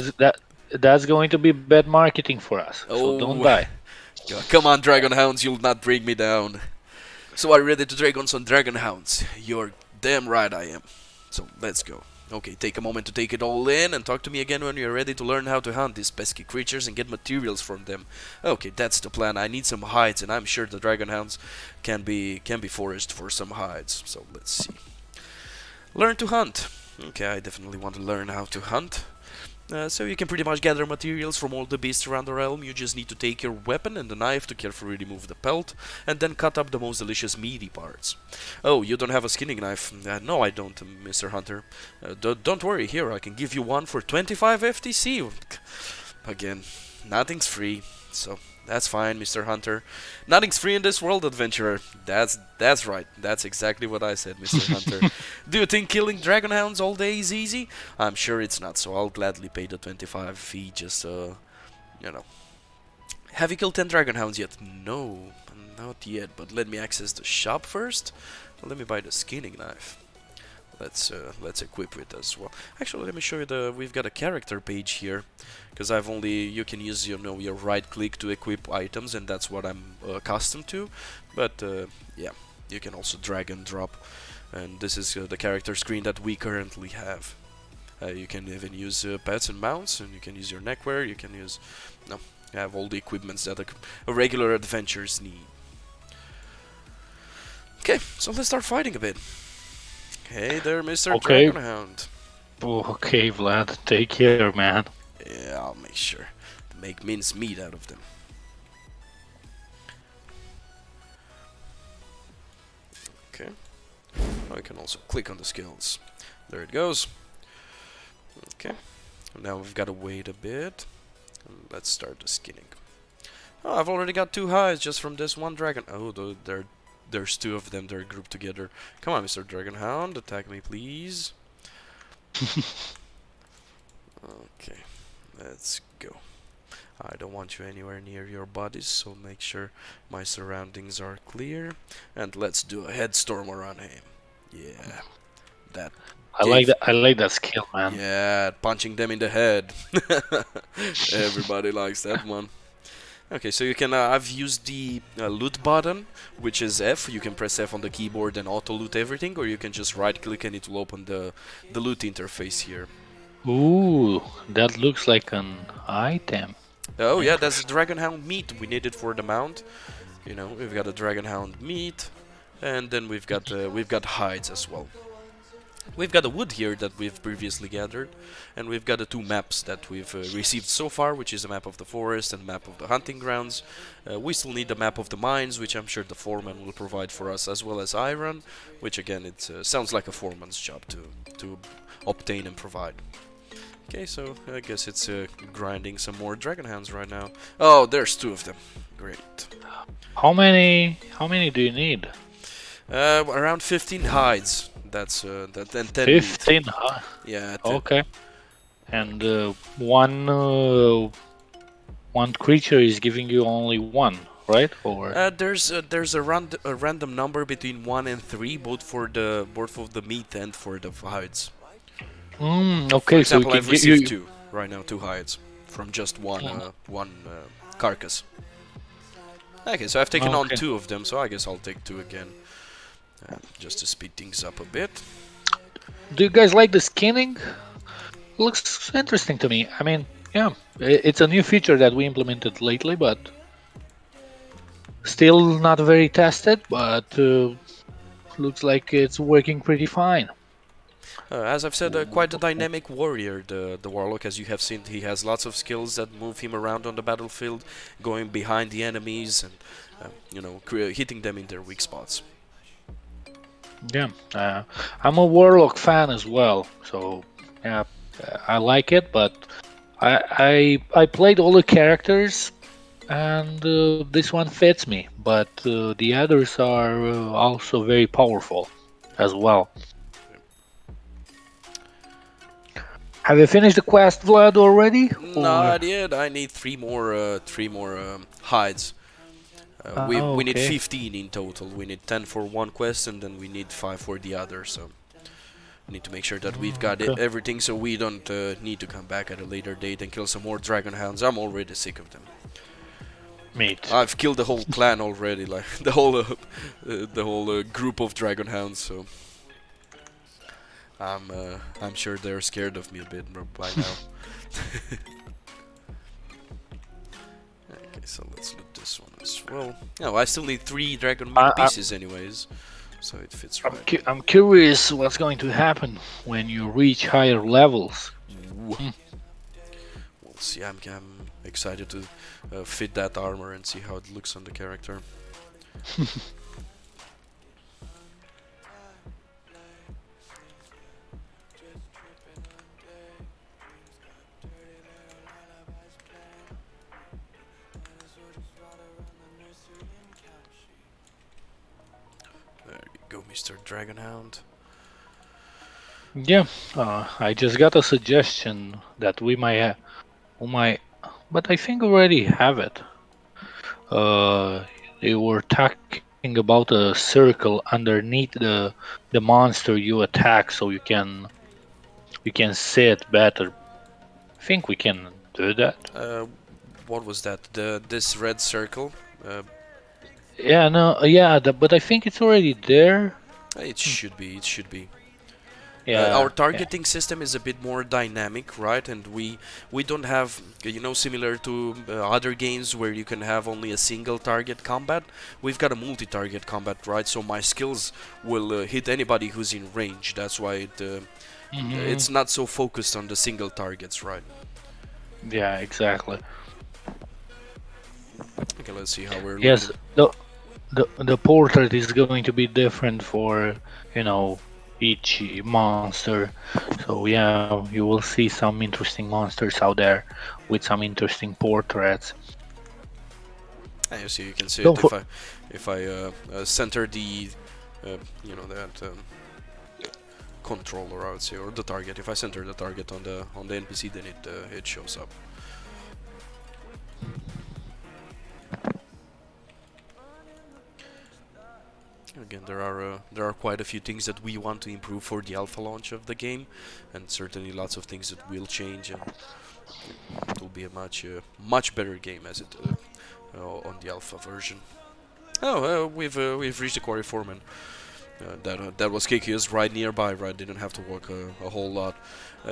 That's going to be bad marketing for us. So don't Oh, die. come on, Dragon Hounds, you'll not bring me down. So are you ready to drag on some Dragon Hounds? You're damn right I am. So let's go. Okay, take a moment to take it all in and talk to me again when you're ready to learn how to hunt these pesky creatures and get materials from them. Okay, that's the plan. I need some hides, and I'm sure the Dragon Hounds can be foraged for some hides. So let's see. Learn to hunt. Okay, I definitely want to learn how to hunt. So you can pretty much gather materials from all the beasts around the realm. You just need to take your weapon and the knife to carefully remove the pelt, and then cut up the most delicious meaty parts. Oh, you don't have a skinning knife? No, I don't, Mr. Hunter. Don't worry, here, I can give you one for 25 FTC. Again, nothing's free, so that's fine, Mr. Hunter. Nothing's free in this world, adventurer. That's right. That's exactly what I said, Mr. Hunter. Do you think killing dragon hounds all day is easy? I'm sure it's not, so I'll gladly pay the 25 fee. Just you know. Have you killed 10 dragon hounds yet? No, not yet. But let me access the shop first. Let me buy the skinning knife. Let's equip it as well. Actually, let me show you we've got a character page here, because you can use your right click to equip items, and that's what I'm accustomed to. But yeah, you can also drag and drop, and this is the character screen that we currently have. You can even use pets and mounts, and you can use your neckwear. You can use you have all the equipments that a regular adventurers need. Okay, so let's start fighting a bit. Hey there, Mr. Okay. Dragonhound. Okay, Vlad, take care, man. Yeah, I'll make sure to make mince meat out of them. Okay. I can also click on the skills. There it goes. Okay. Now we've got to wait a bit. And let's start the skinning. Oh, I've already got 2 hides just from this one dragon. Oh, there's 2 of them. They're grouped together. Come on, Mr. Dragonhound, attack me, please. Okay, let's go. I don't want you anywhere near your bodies, so make sure my surroundings are clear. And let's do a headstorm around him. Yeah, that I like gave. that. I like that skill, man. Yeah, punching them in the head. Everybody likes that one. Okay, so you can. I've used the loot button, which is F. You can press F on the keyboard and auto loot everything, or you can just right click and it will open the loot interface here. Ooh, that looks like an item. Oh yeah, that's Dragonhound meat. We need it for the mount. You know, we've got a Dragonhound meat, and then we've got hides as well. We've got a wood here that we've previously gathered, and we've got the 2 maps that we've received so far, which is a map of the forest and a map of the hunting grounds. We still need a map of the mines, which I'm sure the foreman will provide for us, as well as iron, which again it sounds like a foreman's job to obtain and provide. Okay, so I guess it's grinding some more dragonhounds right now. Oh, there's 2 of them. Great. How many? How many do you need? Around 15 hides. That's that and 10 meat. 15. Huh? Yeah. 10. Okay. And one creature is giving you only one, right? Or There's a random number between 1 and 3, both of the meat and for the hides. For okay, so we example, can I've get you. received 2 right now, 2 hides from just one carcass. Okay, so I've taken on Okay. 2 of them, so I guess I'll take 2 again, just to speed things up a bit. Do you guys like the skinning? Looks interesting to me. I mean, yeah, it's a new feature that we implemented lately, but still not very tested. But looks like it's working pretty fine. As I've said, quite a dynamic warrior, the Warlock. As you have seen, he has lots of skills that move him around on the battlefield, going behind the enemies and, hitting them in their weak spots. Yeah, I'm a Warlock fan as well, so yeah, I like it. But I played all the characters, and this one fits me. But the others are also very powerful as well. Have you finished the quest, Vlad, already? Or Not yet. I need three more hides. We need okay. 15 in total. We need 10 for one quest, and then we need 5 for the other. So we need to make sure that we've got Okay. everything, so we don't need to come back at a later date and kill some more dragon hounds. I'm already sick of them. Meat. I've killed the whole clan already, like the whole group of dragon hounds. So I'm sure they're scared of me a bit by now. Okay, so let's loot this one as well. No, I still need 3 dragon meat pieces anyways, so it fits right. I'm curious what's going to happen when you reach higher levels. We'll see. I'm excited to fit that armor and see how it looks on the character. There you go, Mr. Dragonhound. Yeah, I just got a suggestion that we might, but I think already have it. They were talking about a circle underneath the monster you attack, so you can see it better. I think we can do that. What was that? This red circle? Yeah, no, yeah, but I think it's already there. It should be. It should be. Yeah, Our targeting system is a bit more dynamic, right? And we don't have, similar to other games where you can have only a single target combat. We've got a multi-target combat, right? So my skills will hit anybody who's in range. That's why Hmm. It's not so focused on the single targets, right? Yeah, exactly. Okay, let's see how we're Yes, looking. the portrait is going to be different for, you know, each monster. So yeah, you will see some interesting monsters out there with some interesting portraits. And you see, you can see it Don't for if I center the, you know, that controller, I would say, or the target. If I center the target on the NPC, then it shows up. Again, there are quite a few things that we want to improve for the alpha launch of the game, and certainly lots of things that will change, and it will be a much better game as it on the alpha version. Oh, we've reached the quarry foreman. That was Kiki's right nearby, right? Didn't have to walk a whole lot.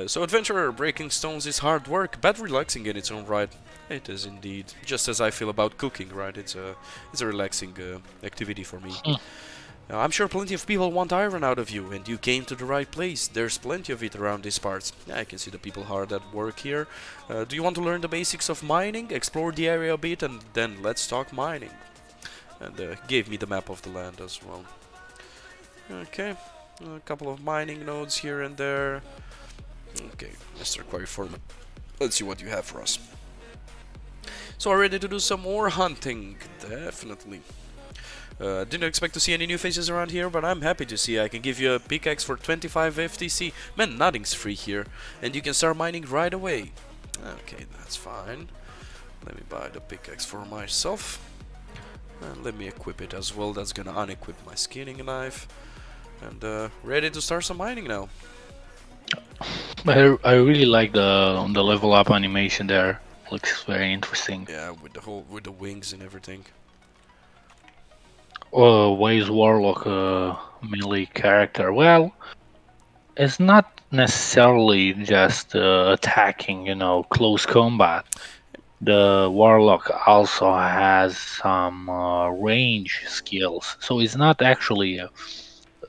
So adventurer breaking stones is hard work, but relaxing in its own right. It is indeed, just as I feel about cooking, right? It's a relaxing activity for me. I'm sure plenty of people want iron out of you, and you came to the right place. There's plenty of it around these parts. I can see the people hard at work here. Do you want to learn the basics of mining? Explore the area a bit, and then let's talk mining. And gave me the map of the land as well. Okay, a couple of mining nodes here and there. Okay, Mr. Quarry Foreman, let's see what you have for us. So, ready to do some more hunting? Definitely. Didn't expect to see any new faces around here, but I'm happy to see I can give you a pickaxe for 25 FTC. Man, nothing's free here, and you can start mining right away. Okay, that's fine. Let me buy the pickaxe for myself. And let me equip it as well. That's gonna unequip my skinning knife. And ready to start some mining now. I really like the level up animation there. Looks very interesting. Yeah, with the wings and everything. Why is Warlock a melee character? Well, it's not necessarily just attacking, you know, close combat. The Warlock also has some range skills, so it's not actually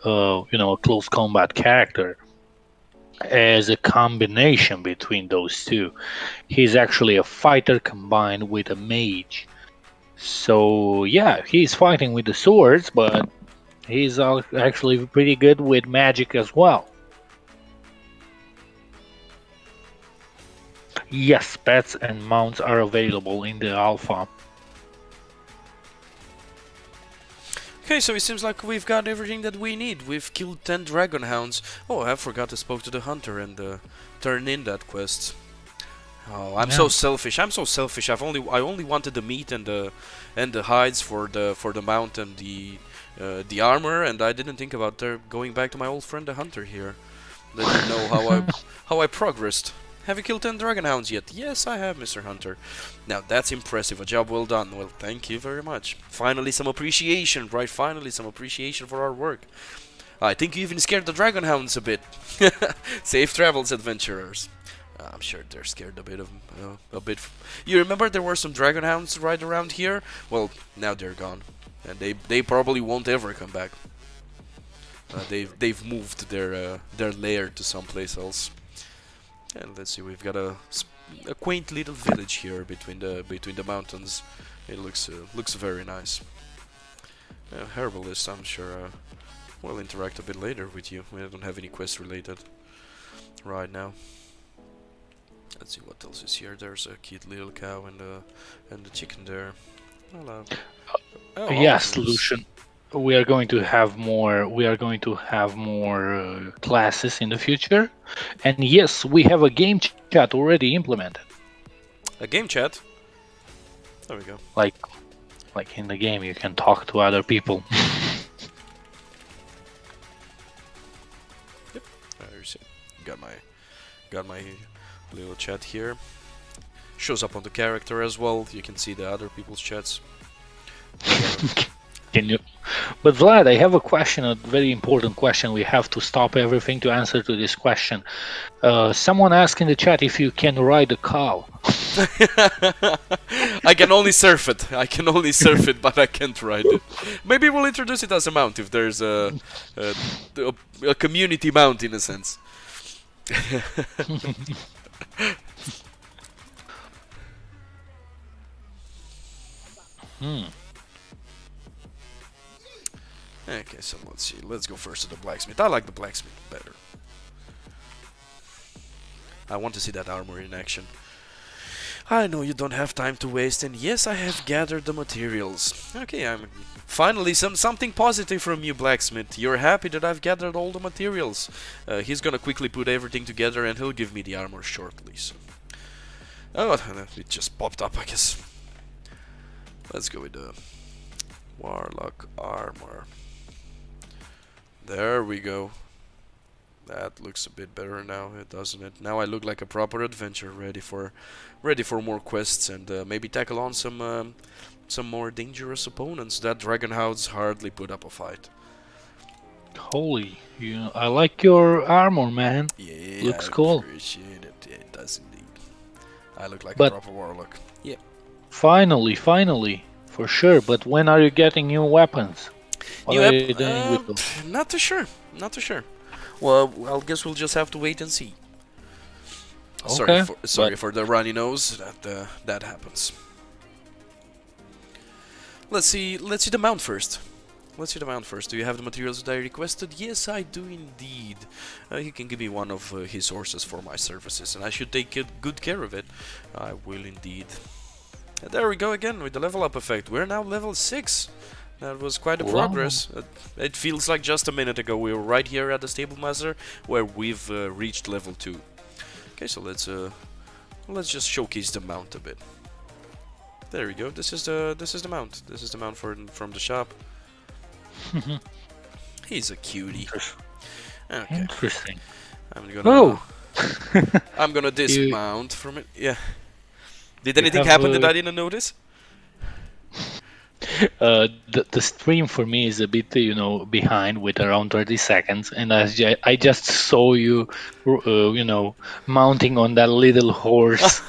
you know, a close combat character. As a combination between those two, he's actually a fighter combined with a mage. So yeah, he's fighting with the swords, but he's actually pretty good with magic as well. Yes, pets and mounts are available in the alpha. Okay, so it seems like we've got everything that we need. We've killed 10 dragon hounds. Oh, I forgot to spoke to the hunter and turn in that quest. Oh, I'm so Yeah. selfish. I'm so selfish. I only wanted the meat and the hides for the mount and the armor, and I didn't think about going back to my old friend the hunter here. Let him know how I progressed. Have you killed 10 dragon hounds yet? Yes, I have, Mr. Hunter. Now that's impressive. A job well done. Well, thank you very much. Finally some appreciation, right? Finally some appreciation for our work. I think you even scared the dragon hounds a bit. Safe travels, adventurers. I'm sure they're scared a bit of a bit. You remember there were some dragon hounds right around here? Well, now they're gone, and they probably won't ever come back. They've moved their lair to someplace else. And let's see, we've got a quaint little village here between the mountains. It looks very nice. Herbalist, I'm sure we'll interact a bit later with you. We don't have any quests related right now. Let's see what else is here. There's a cute little cow and the chicken there. Hello. Oh, Yes, alchemist. Lucian. We are going to have more. We are going to have more classes in the future, and yes, we have a game chat already implemented. A game chat. There we go. Like, like in the game, you can talk to other people. Yep. There's it. Got my little chat here. Shows up on the character as well. You can see the other people's chats. Can you? But Vlad, I have a question, a very important question. We have to stop everything to answer to this question. Someone asked in the chat if you can ride a cow. I can only surf it. I can only surf it, but I can't ride it. Maybe we'll introduce it as a mount if there's a community mount in a sense. Hmm. Okay, so let's see. Let's go first to the blacksmith. I like the blacksmith better. I want to see that armor in action. I know you don't have time to waste, and yes, I have gathered the materials. Okay, I'm finally something positive from you, blacksmith. You're happy that I've gathered all the materials. He's gonna quickly put everything together, and he'll give me the armor shortly. So. Oh, it just popped up, I guess. Let's go with the warlock armor. There we go. That looks a bit better now, doesn't it? Now I look like a proper adventurer, ready for more quests and maybe tackle on some more dangerous opponents. That dragon hounds hardly put up a fight. Holy, I like your armor, man. Yeah, I Looks cool. appreciate it. Yeah, it does indeed. I look like a But proper warlock. Yeah. finally, for sure. But when are you getting new weapons? What New are app? you doing with those? Not too sure. Not too sure. Well, I guess we'll just have to wait and see. Okay, Sorry for the runny nose. That happens. Let's see the mount first. Let's see the mount first. Do you have the materials that I requested? Yes, I do indeed. He can give me one of his horses for my services, and I should take good care of it. I will indeed. And there we go again with the level up effect. We're now level 6. That was quite a wow. progress. It feels like just a minute ago we were right here at the stable master, where we've reached level 2. Okay, so let's just showcase the mount a bit. There we go. This is the mount. This is the mount from the shop. He's a cutie. Okay. Interesting. I'm gonna dismount from it. Yeah. Did anything happen that I didn't notice? The stream for me is a bit, behind with around 30 seconds, and I just saw you, mounting on that little horse.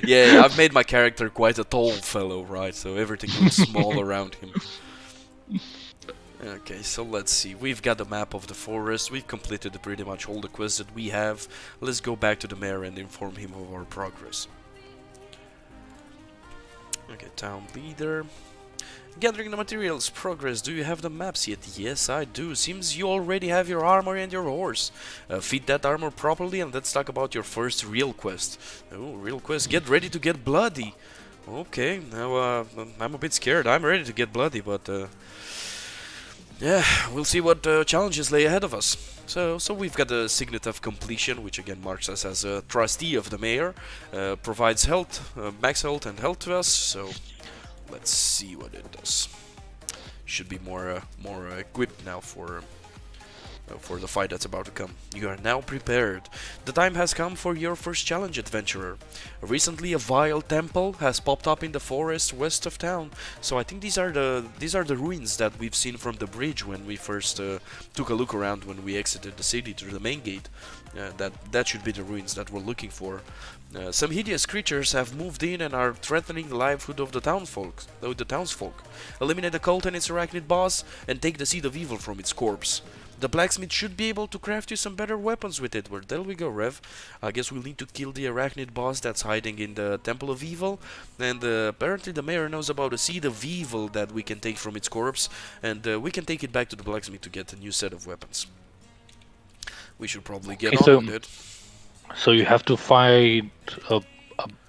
Yeah, I've made my character quite a tall fellow, right? So everything looks small around him. Okay, so let's see. We've got the map of the forest. We've completed pretty much all the quests that we have. Let's go back to the mayor and inform him of our progress. Okay, town leader. Gathering the materials. Progress. Do you have the maps yet? Yes, I do. Seems you already have your armor and your horse. Feed that armor properly and let's talk about your first real quest. Oh, real quest. Get ready to get bloody. Okay, now I'm a bit scared. I'm ready to get bloody, but yeah, we'll see what challenges lay ahead of us. So we've got the Signet of Completion, which again marks us as a trustee of the mayor, provides health, max health and health to us. So let's see what it does. Should be more equipped now for the fight that's about to come. You are now prepared. The time has come for your first challenge, adventurer. Recently, a vile temple has popped up in the forest west of town. So I think these are the ruins that we've seen from the bridge when we first took a look around when we exited the city through the main gate. That should be the ruins that we're looking for. Some hideous creatures have moved in and are threatening the livelihood of the townsfolk. Eliminate the cult and its arachnid boss, and take the seed of evil from its corpse. The blacksmith should be able to craft you some better weapons with it. Well, there we go, Rev. I guess we'll need to kill the arachnid boss that's hiding in the Temple of Evil. And apparently the mayor knows about a seed of evil that we can take from its corpse. And we can take it back to the blacksmith to get a new set of weapons. We should probably get on with it. So you have to fight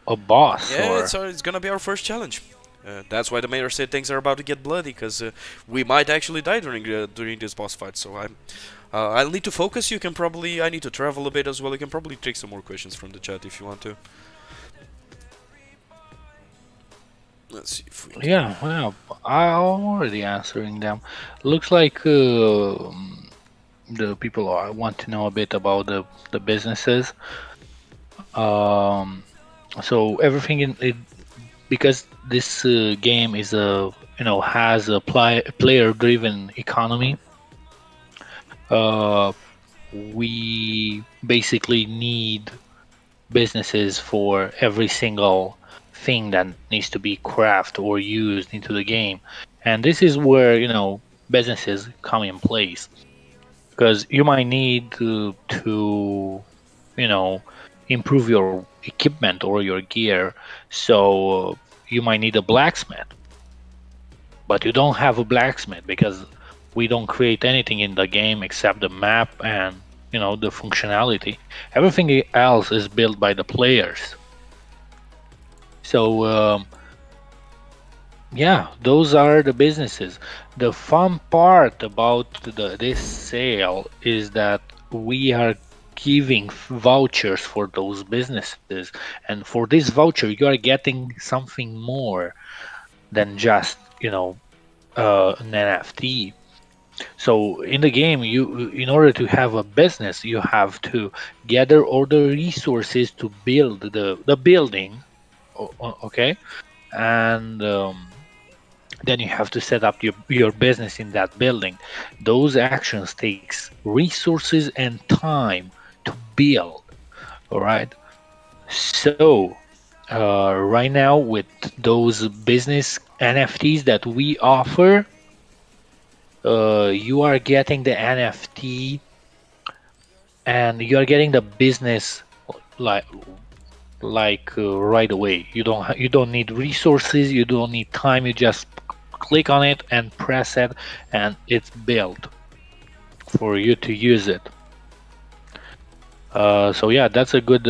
a boss? Yeah, it's gonna be our first challenge. That's why the mayor said things are about to get bloody, because we might actually die during this boss fight. So I'll need to focus. I need to travel a bit as well. You can probably take some more questions from the chat if you want to. Let's see if we can. Yeah, well, I'm already answering them. Looks like the people want to know a bit about the businesses. So everything in it, because this game is has a player-driven economy. We basically need businesses for every single thing that needs to be crafted or used into the game, and this is where businesses come in place. because you might need to you know improve your equipment or your gear. So you might need a blacksmith, but you don't have a blacksmith because we don't create anything in the game except the map and the functionality. Everything else is built by the players. So yeah, those are the businesses. The fun part about this sale is that we are giving vouchers for those businesses, and for this voucher you are getting something more than just an NFT. So in the game, in order to have a business, you have to gather all the resources to build the building. Okay, and then you have to set up your business in that building. Those actions takes resources and time to build. All right. So right now with those business NFTs that we offer, you are getting the NFT and you are getting the business like right away. You don't need resources, you don't need time. You just click on it and press it, and it's built for you to use it. So yeah, that's a good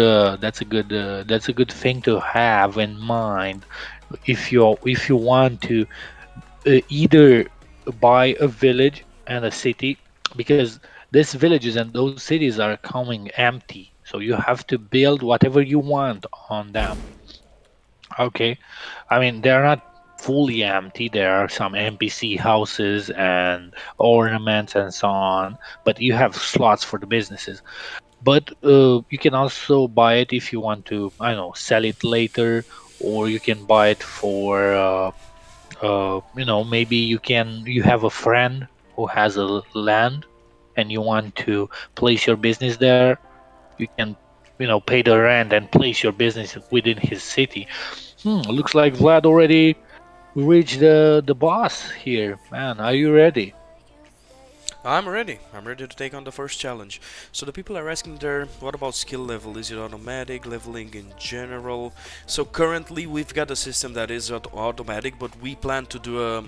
thing to have in mind if you want to either buy a village and a city, because these villages and those cities are coming empty, so you have to build whatever you want on them. Okay, I mean they're not fully empty. There are some NPC houses and ornaments and so on, but you have slots for the businesses. But you can also buy it if you want to, I don't know, sell it later, or you can buy it for maybe you have a friend who has a land and you want to place your business there. You can pay the rent and place your business within his city. Looks like Vlad already reached the boss here. Man, are you ready? I'm ready. I'm ready to take on the first challenge. So the people are asking there, what about skill level? Is it automatic, leveling in general? So currently we've got a system that is automatic, but we plan to do a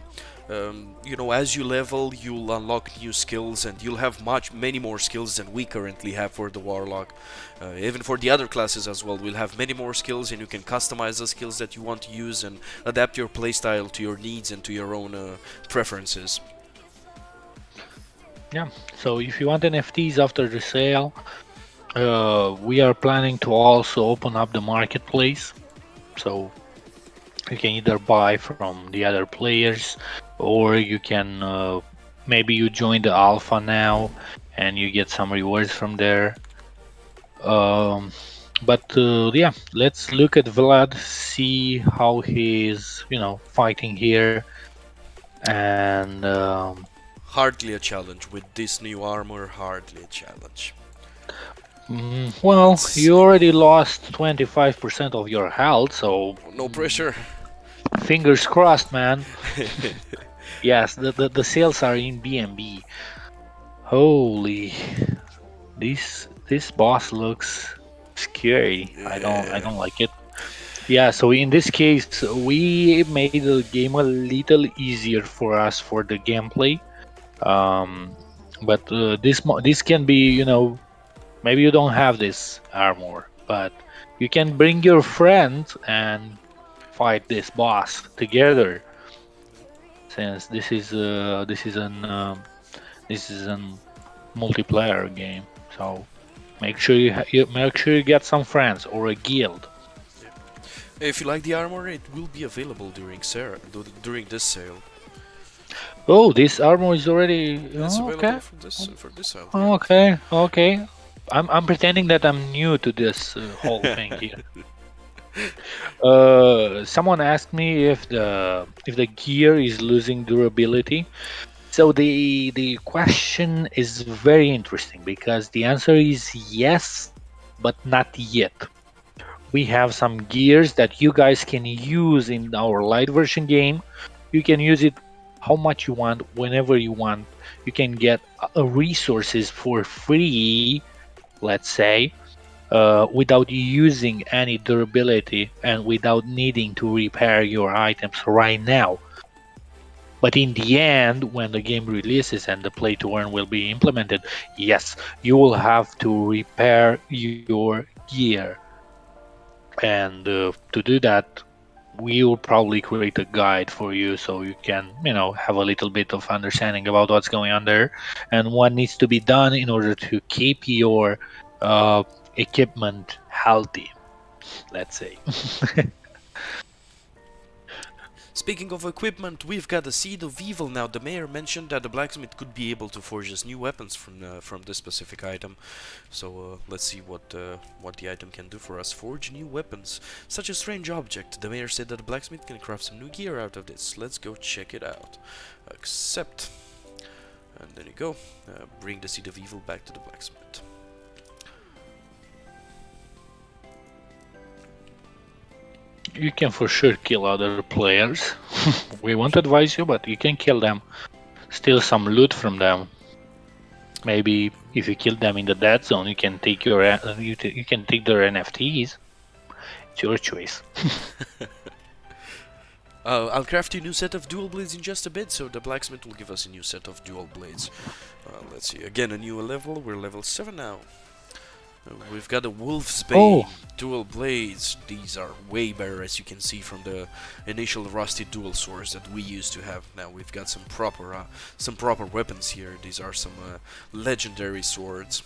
as you level, you'll unlock new skills, and you'll have many more skills than we currently have for the warlock. Even for the other classes as well, we'll have many more skills, and you can customize the skills that you want to use and adapt your playstyle to your needs and to your own preferences. Yeah. So if you want NFTs after the sale, we are planning to also open up the marketplace. So you can either buy from the other players, or you can maybe you join the alpha now and you get some rewards from there. Um, but yeah, let's look at Vlad, see how he's fighting here, and Hardly a challenge with this new armor, hardly a challenge. well, Let's you see. already lost 25% of your health, so No pressure. fingers crossed, man. Yes, the sales are in BNB. Holy, this boss looks scary. I Yeah. don't like it. Yeah, so in this case, we made the game a little easier for us for the gameplay. Um, but this can be, maybe you don't have this armor, but you can bring your friends and fight this boss together. Since this is an multiplayer game, so make sure you make sure you get some friends or a guild. If you like the armor, it will be available during this sale. Oh, this armor is already It's available okay. for this sale. Yeah. Okay. I'm pretending that I'm new to this whole thing here. Someone asked me if the gear is losing durability. So the question is very interesting because the answer is yes, but not yet. We have some gears that you guys can use in our light version game. You can use it how much you want, whenever you want. You can get resources for free, let's say, without using any durability and without needing to repair your items right now. But in the end, when the game releases and the play to earn will be implemented, yes, you will have to repair your gear. And to do that, we will probably create a guide for you so you can, have a little bit of understanding about what's going on there and what needs to be done in order to keep your uh, equipment healthy, let's say. Speaking of equipment, we've got a Seed of Evil now. The mayor mentioned that the blacksmith could be able to forge us new weapons from this specific item. So let's see what the item can do for us. Forge new weapons. Such a strange object. The mayor said that the blacksmith can craft some new gear out of this. Let's go check it out. Accept. And there you go. Bring the Seed of Evil back to the blacksmith. You can for sure kill other players. We won't advise you, but you can kill them. Steal some loot from them. Maybe if you kill them in the dead zone, you can take you can take their NFTs. It's your choice. I'll craft you a new set of dual blades in just a bit, so the blacksmith will give us a new set of dual blades. Let's see, again a new level, we're level 7 now. We've got a Wolf's Bane, dual blades. These are way better, as you can see from the initial rusty dual swords that we used to have. Now we've got some proper weapons here. These are some legendary swords.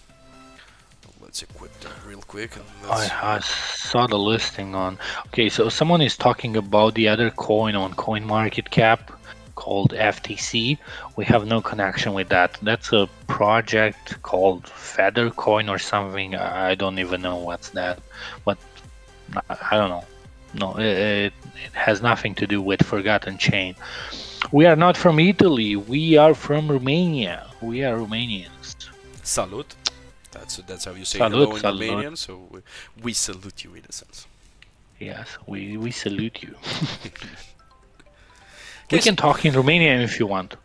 Let's equip them real quick. And I saw the listing on. Okay, so someone is talking about the other coin on CoinMarketCap called FTC. We have no connection with that. That's a project called Feather Coin or something. I don't even know what's that, but I don't know. No, it has nothing to do with ForgottenChain. We are not from Italy. We are from Romania. We are Romanians. Salut. That's how you say Salut, hello in salut. Romanian. So we salute you in a sense. Yes, we salute you. We can talk in Romanian if you want.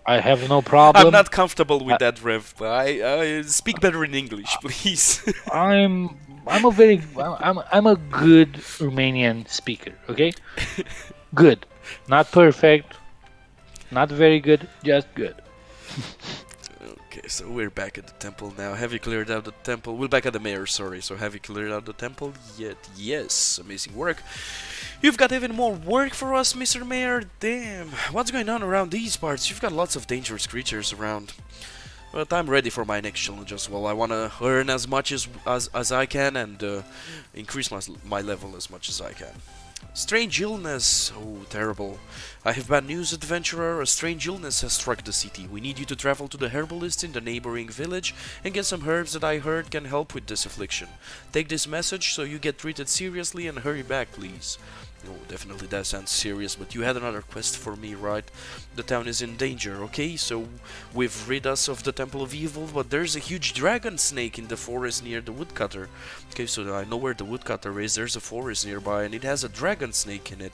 I have no problem. I'm not comfortable with that, Rev. I speak better in English, please. I'm a good Romanian speaker. Okay, good, not perfect, not very good, just good. Okay, so we're back at the temple now. Have you cleared out the temple? We're back at the mayor, sorry. So have you cleared out the temple yet? Yes, amazing work. You've got even more work for us, Mr. Mayor? Damn, what's going on around these parts? You've got lots of dangerous creatures around. But I'm ready for my next challenge as well. I want to earn as much as I can and increase my level as much as I can. Strange illness. Oh, terrible. I have bad news, adventurer. A strange illness has struck the city. We need you to travel to the herbalist in the neighboring village and get some herbs that I heard can help with this affliction. Take this message so you get treated seriously and hurry back, please. Oh, definitely that sounds serious, but you had another quest for me, right? The town is in danger, okay? So we've rid us of the Temple of Evil, but there's a huge dragon snake in the forest near the woodcutter. Okay, so I know where the woodcutter is. There's a forest nearby, and it has a dragon snake in it.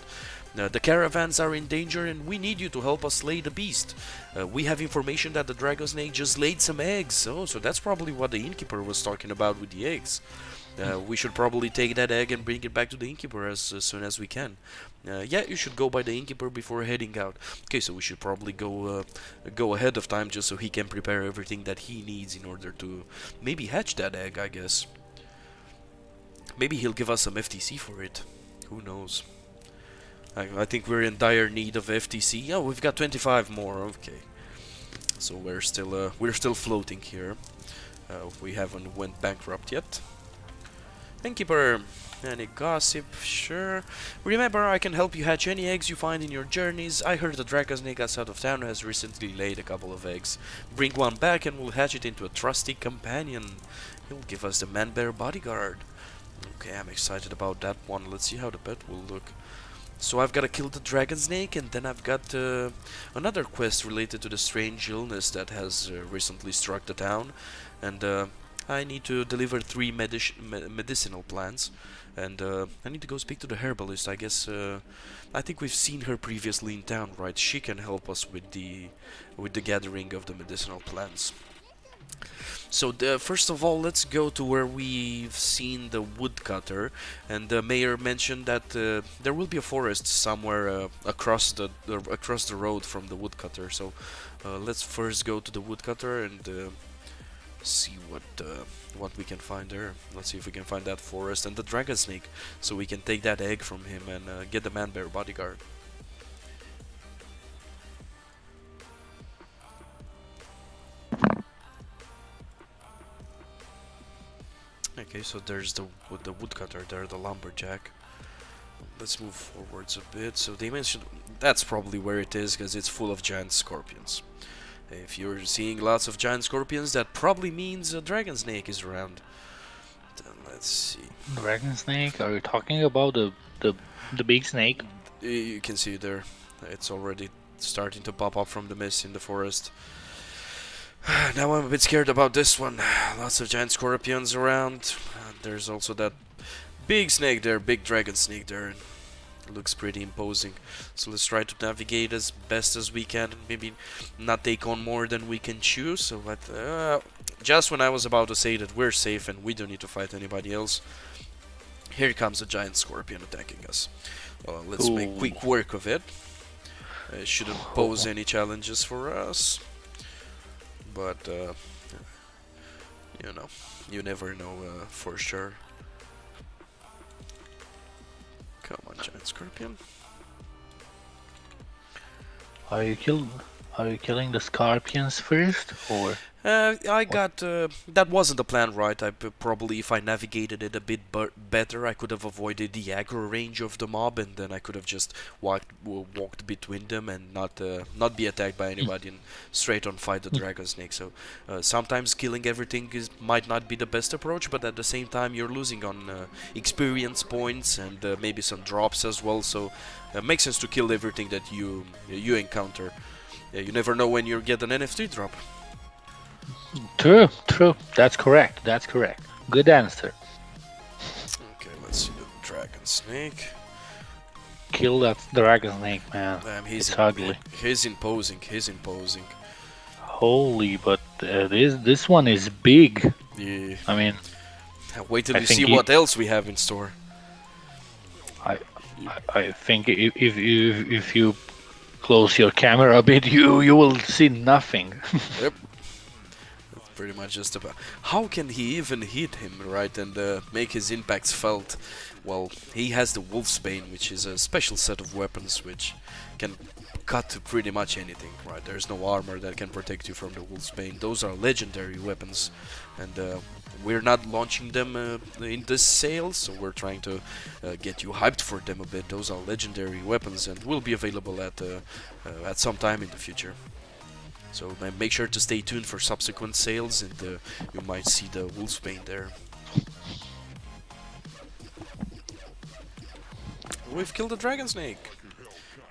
The caravans are in danger, and we need you to help us slay the beast. We have information that the dragon snake just laid some eggs. Oh, so that's probably what the innkeeper was talking about with the eggs. We should probably take that egg and bring it back to the innkeeper as soon as we can. Yeah, you should go by the innkeeper before heading out. Okay, so we should probably go ahead of time just so he can prepare everything that he needs in order to maybe hatch that egg, I guess. Maybe he'll give us some FTC for it. Who knows? I think we're in dire need of FTC. Oh, we've got 25 more. Okay, so we're still floating here. We haven't went bankrupt yet. Innkeeper, any gossip? Sure. Remember, I can help you hatch any eggs you find in your journeys. I heard the dragon snake outside of town has recently laid a couple of eggs. Bring one back and we'll hatch it into a trusty companion. He'll give us the man-bear bodyguard. Okay, I'm excited about that one. Let's see how the pet will look. So I've got to kill the dragon snake, and then I've got another quest related to the strange illness that has recently struck the town. And I need to deliver 3 medicinal plants, and I need to go speak to the herbalist. I guess I think we've seen her previously in town, right? She can help us with the gathering of the medicinal plants. So first of all, let's go to where we've seen the woodcutter, and the mayor mentioned that there will be a forest somewhere across the road from the woodcutter. So let's first go to the woodcutter and see what we can find there. Let's see if we can find that forest and the dragon snake, so we can take that egg from him and get the man bear bodyguard. Okay, so there's the woodcutter there, the lumberjack. Let's move forwards a bit. So they mentioned that's probably where it is, because it's full of giant scorpions. If you're seeing lots of giant scorpions, that probably means a dragon snake is around. Then let's see. Dragon snake? Are you talking about the big snake? You can see there, it's already starting to pop up from the mist in the forest. Now I'm a bit scared about this one. Lots of giant scorpions around. There's also that big snake there, big dragon snake there. It looks pretty imposing. So let's try to navigate as best as we can and maybe not take on more than we can chew. So just when I was about to say that we're safe and we don't need to fight anybody else, here comes a giant scorpion attacking us. Let's make quick work of it. It shouldn't pose any challenges for us. But, you know, you never know for sure. Come on, giant scorpion. Are you killing the scorpions first, or? I got that wasn't the plan, right? Probably, if I navigated it a bit better, I could have avoided the aggro range of the mob, and then I could have just walked between them and not be attacked by anybody and straight on fight the dragon snake. So sometimes killing everything might not be the best approach, but at the same time you're losing on experience points and maybe some drops as well. So it makes sense to kill everything that you encounter. You never know when you get an NFT drop. True. That's correct. Good answer. Okay, let's see the dragon snake. Kill that dragon snake, man. Damn, it's ugly. He's imposing. Holy, but this one is big. Yeah. I mean, wait till you see what else we have in store. I think if you close your camera a bit, you will see nothing. Yep. Pretty much just about. How can he even hit him, right, and make his impacts felt? Well, he has the Wolfsbane, which is a special set of weapons which can cut pretty much anything, right? There's no armor that can protect you from the Wolfsbane. Those are legendary weapons, and we're not launching them in this sale, so we're trying to get you hyped for them a bit. Those are legendary weapons and will be available at some time in the future. So make sure to stay tuned for subsequent sales, and you might see the Wolfsbane there. We've killed the dragon snake.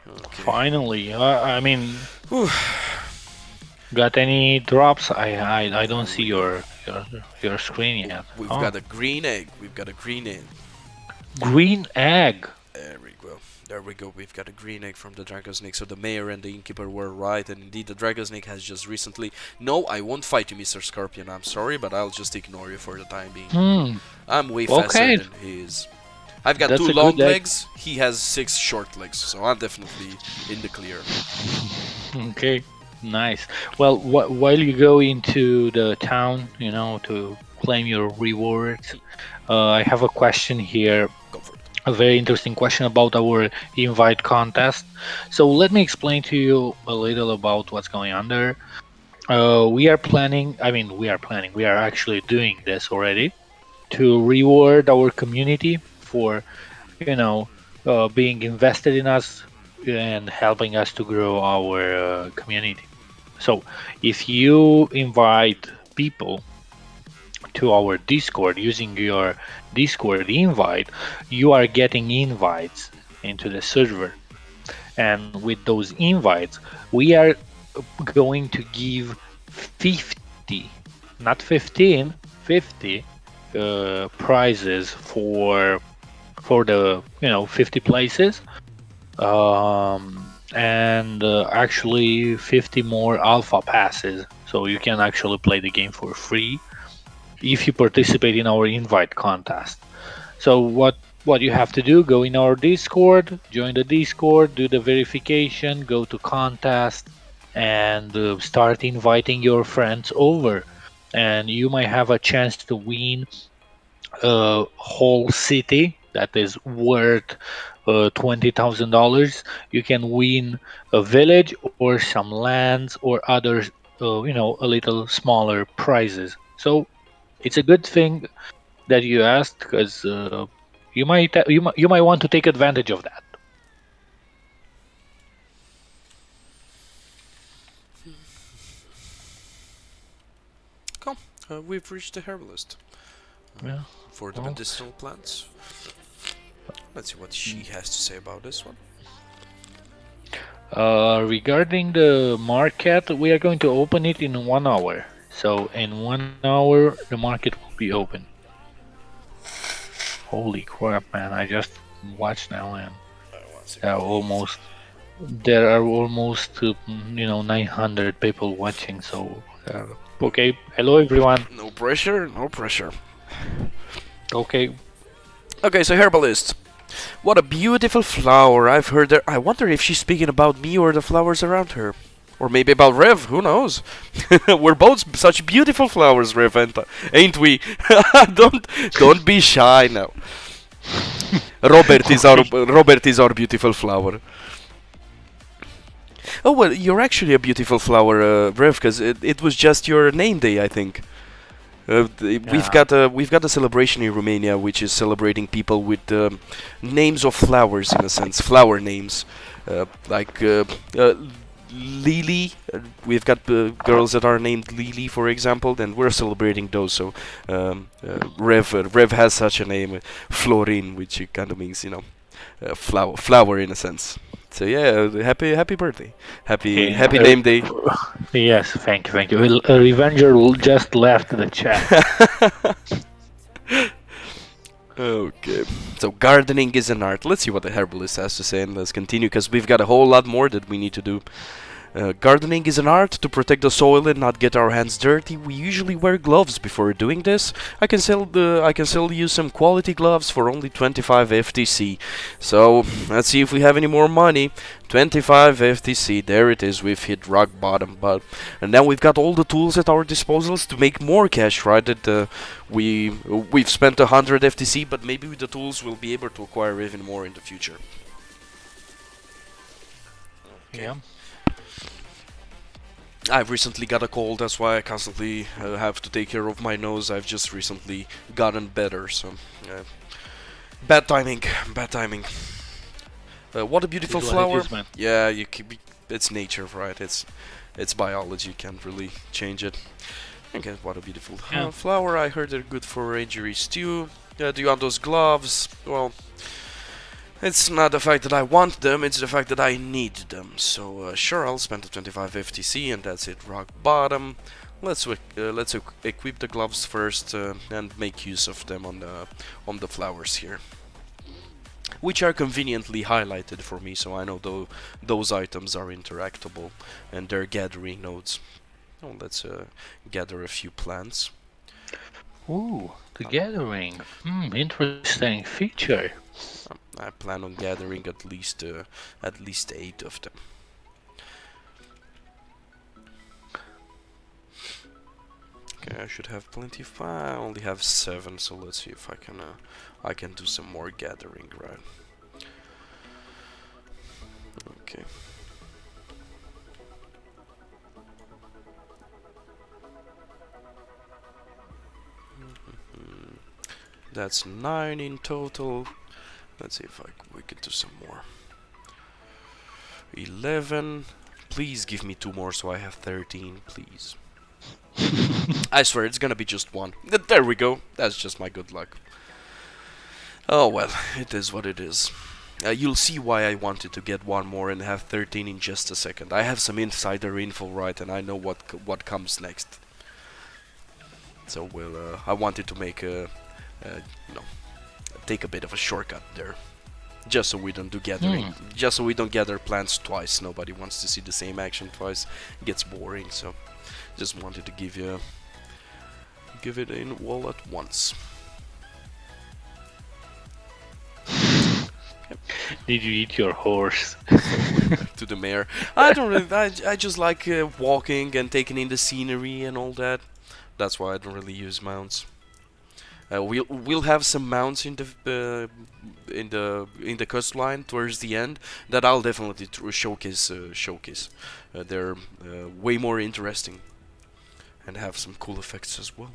Okay. Finally, I mean, got any drops? I don't see your screen yet. We've got a green egg. Green egg. There we go. We've got a green egg from the dragon snake. So the mayor and the innkeeper were right, and indeed the dragon snake has just recently. No, I won't fight you, Mr. Scorpion. I'm sorry, but I'll just ignore you for the time being. I'm way faster than he is. I've got 2 long legs. He has 6 short legs, so I'm definitely in the clear. Okay, nice. Well, while you go into the town, to claim your rewards, I have a question here. Go for it. A very interesting question about our invite contest. So let me explain to you a little about what's going on there. We are actually doing this already to reward our community for, being invested in us and helping us to grow our community. So if you invite people to our Discord using your Discord invite, you are getting invites into the server, and with those invites we are going to give 50, not 15, 50 prizes for the 50 places, and actually 50 more alpha passes, so you can actually play the game for free if you participate in our invite contest. So what you have to do, go in our Discord, join the Discord, do the verification, go to contest, and start inviting your friends over. And you might have a chance to win a whole city that is worth $20,000. You can win a village or some lands or other, a little smaller prizes. So it's a good thing that you asked, because you might want to take advantage of that. Cool. We've reached the herbalist Yeah. for the Well, medicinal plants. Let's see what she has to say about this one. regarding the market, we are going to open it in 1 hour. So in 1 hour, the market will be open. Holy crap, man! I just watched now, and One there second, are please. almost there are almost 900 people watching. So okay, hello everyone. No pressure, no pressure. Okay. Okay, so herbalist. What a beautiful flower. I've heard her. I wonder if she's speaking about me or the flowers around her. Or maybe about Rev, who knows? We're both such beautiful flowers, Rev, ain't we? don't be shy now. Okay. Robert is our beautiful flower. Oh well, you're actually a beautiful flower, Rev, because it was just your name day, I think. We've Yeah. got a celebration in Romania, which is celebrating people with names of flowers, in a sense, flower names, like Lily. We've got girls that are named Lily, for example, and we're celebrating those. So Rev has such a name, Florin, which kind of means flower in a sense. So yeah, happy birthday, Okay. happy name day. Yes, thank you, thank you. Revenger just left the chat. Okay, so gardening is an art. Let's see what the herbalist has to say, and let's continue because we've got a whole lot more that we need to do. Gardening is an art. To protect the soil and not get our hands dirty, we usually wear gloves before doing this. I can sell you some quality gloves for only 25 FTC. So let's see if we have any more money. 25 FTC. There it is. We've hit rock bottom, but and now we've got all the tools at our disposals to make more cash. Right? That we've spent 100 FTC, but maybe with the tools we'll be able to acquire even more in the future. Okay. Yeah. I've recently got a cold, that's why I constantly have to take care of my nose. I've just recently gotten better, so bad timing, bad timing. What a It beautiful is what it flower! is, man. Yeah, it's nature, right? It's biology. You can't really change it. Okay, what a beautiful Yeah. flower. I heard they're good for injuries too. Do you want those gloves? Well, it's not the fact that I want them, it's the fact that I need them. So sure, I'll spend the 25 FTC and that's it, rock bottom. Let's equip the gloves first and make use of them on the flowers here, which are conveniently highlighted for me, so I know those items are interactable and they're gathering nodes. Oh, let's gather a few plants. Ooh, the gathering. Interesting feature. I plan on gathering at least 8 of them. Okay, I should have plenty. I only have 7, so let's see if I can do some more gathering, right? Okay. That's 9 in total. Let's see if we can do some more. 11. Please give me 2 more so I have 13, please. I swear it's gonna be just 1. There we go. That's just my good luck. Oh well, it is what it is. You'll see why I wanted to get 1 more and have 13 in just a second. I have some insider info, right, and I know what comes next. So I wanted to make you know, take a bit of a shortcut there, just so we don't do gathering, just so we don't gather plants twice. Nobody wants to see the same action twice. It gets boring. So just wanted to give it in all at once. Did you eat your horse? To the mayor. I don't really. I just like walking and taking in the scenery and all that. That's why I don't really use mounts. We'll have some mounts in the coastline towards the end that I'll definitely showcase. They're way more interesting and have some cool effects as well.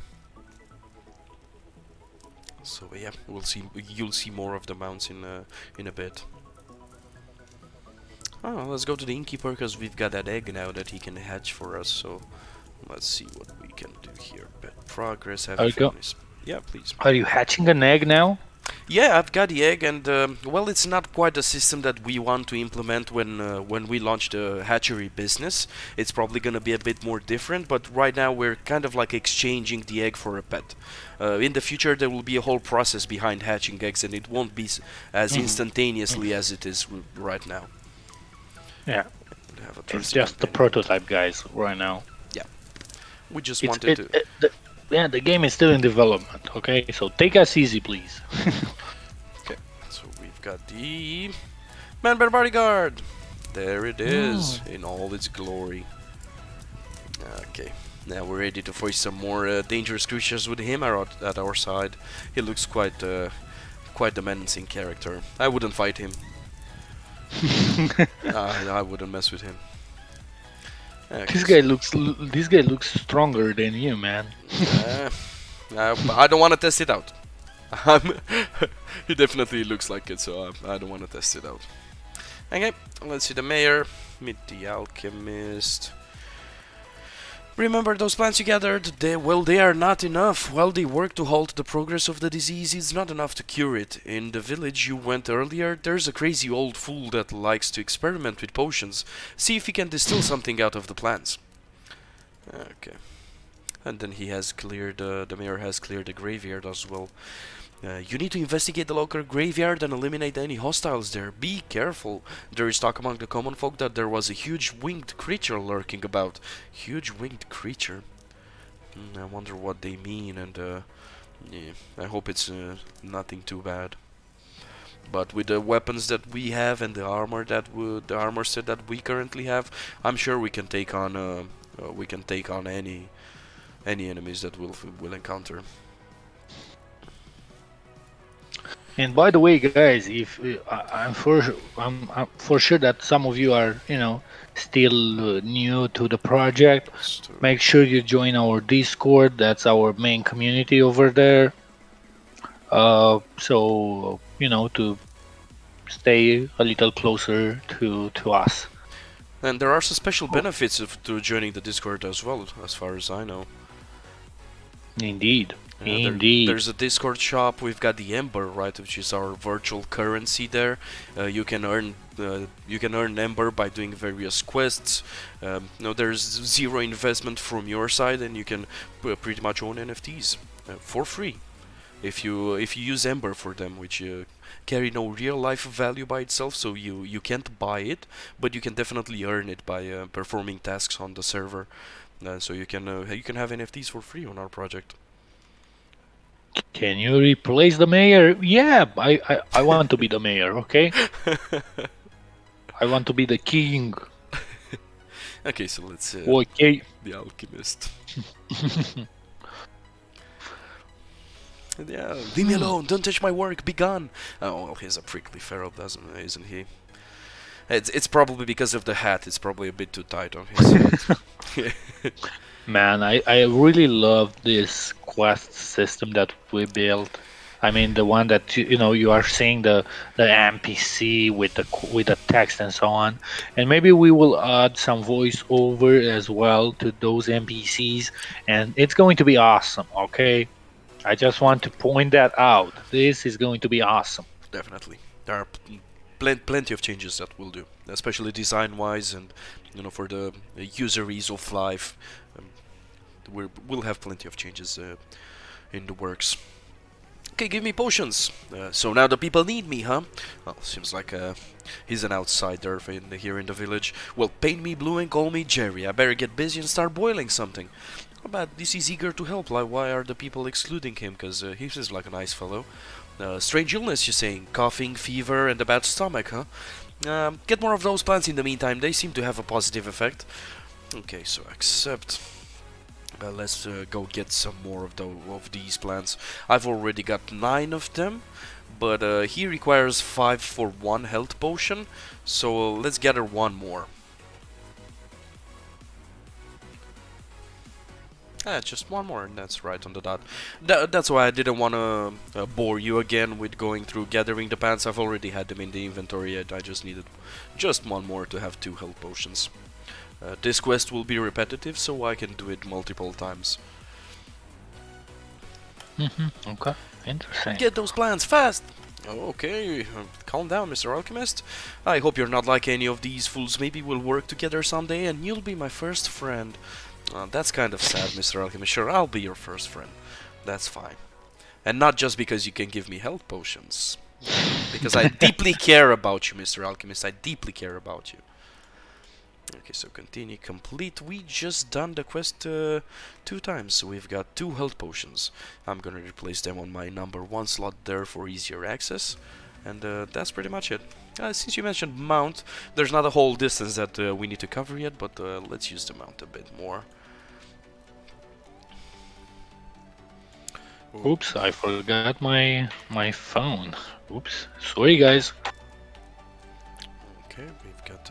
So yeah, you'll see more of the mounts in a bit. Oh, let's go to the innkeeper because we've got that egg now that he can hatch for us. So let's see what we can do here. Pet progress. Yeah, please. Are you hatching an egg now? Yeah, I've got the egg, and well, it's not quite the system that we want to implement when we launch the hatchery business. It's probably gonna be a bit more different, but right now we're kind of like exchanging the egg for a pet. In the future, there will be a whole process behind hatching eggs, and it won't be as instantaneously as it is right now. Yeah, it's just the prototype, guys, right now. Yeah, we just wanted to. Yeah, the game is still in development, okay? So take us easy, please. Okay, so we've got the Man-Bear Bodyguard. There it is, in all its glory. Okay, now we're ready to face some more dangerous creatures with him at our side. He looks quite the menacing character. I wouldn't fight him. I wouldn't mess with him. This guy looks stronger than you, man. I don't want to test it out. He definitely looks like it, so I don't want to test it out. Okay, let's see the mayor. Meet the alchemist. Remember those plants you gathered? They are not enough. While they work to halt the progress of the disease, it's not enough to cure it. In the village you went earlier, there's a crazy old fool that likes to experiment with potions. See if he can distill something out of the plants. Okay. And then he has cleared, the mayor has cleared the graveyard as well. You need to investigate the local graveyard and eliminate any hostiles there. Be careful. There is talk among the common folk that there was a huge winged creature lurking about. Huge winged creature? I wonder what they mean, and yeah, I hope it's nothing too bad. But with the weapons that we have and the armor set that we currently have, I'm sure we can take on any enemies that we'll encounter. And by the way, guys, if I'm for sure that some of you are, still new to the project, make sure you join our Discord. That's our main community over there. So to stay a little closer to us. And there are some special benefits to joining the Discord as well, as far as I know. Indeed. Indeed. There's a Discord shop. We've got the Ember, right, which is our virtual currency there. You can earn Ember by doing various quests. There's zero investment from your side, and you can pretty much own NFTs for free if you use Ember for them, which carry no real life value by itself, so you can't buy it, but you can definitely earn it by performing tasks on the server. So you can have NFTs for free on our project. Can you replace the mayor? Yeah, I want to be the mayor, okay? I want to be the king. Okay, so let's okay. The alchemist. Yeah, leave me alone, don't touch my work, be gone. Oh, well, he's a prickly feral, isn't he? It's probably because of the hat, it's probably a bit too tight on his head. Man, I really love this quest system that we built. I mean, the one that you are seeing the NPC with the text and so on, and maybe we will add some voiceover as well to those NPCs, and it's going to be awesome. Okay, I just want to point that out. This is going to be awesome. Definitely, there are plenty of changes that we'll do, especially design-wise, and for the user ease of life. we'll have plenty of changes in the works. Okay, give me potions. So now the people need me, huh? Well, seems like he's an outsider here in the village. Well, paint me blue and call me Jerry. I better get busy and start boiling something. But this is eager to help. Like, why are the people excluding him? Because he seems like a nice fellow. Strange illness, you're saying? Coughing, fever, and a bad stomach, huh? Get more of those plants in the meantime. They seem to have a positive effect. Okay, so accept. Let's go get some more of these plants. I've already got 9 of them, but he requires 5 for 1 health potion, so let's gather 1 more. Just 1 more, and that's right on the dot. That's why I didn't want to bore you again with going through gathering the plants. I've already had them in the inventory, and I just needed just 1 more to have 2 health potions. This quest will be repetitive, so I can do it multiple times. Okay, interesting. Get those plants fast! Okay, calm down, Mr. Alchemist. I hope you're not like any of these fools. Maybe we'll work together someday and you'll be my first friend. That's kind of sad, Mr. Alchemist. Sure, I'll be your first friend. That's fine. And not just because you can give me health potions. Because I deeply care about you, Mr. Alchemist. I deeply care about you. Okay, so continue, complete. We just done the quest 2 times, so we've got 2 health potions. I'm gonna replace them on my number 1 slot there for easier access. And that's pretty much it. Since you mentioned mount, there's not a whole distance that we need to cover yet, but let's use the mount a bit more. Oops, I forgot my phone. Oops, sorry guys. Okay, we've got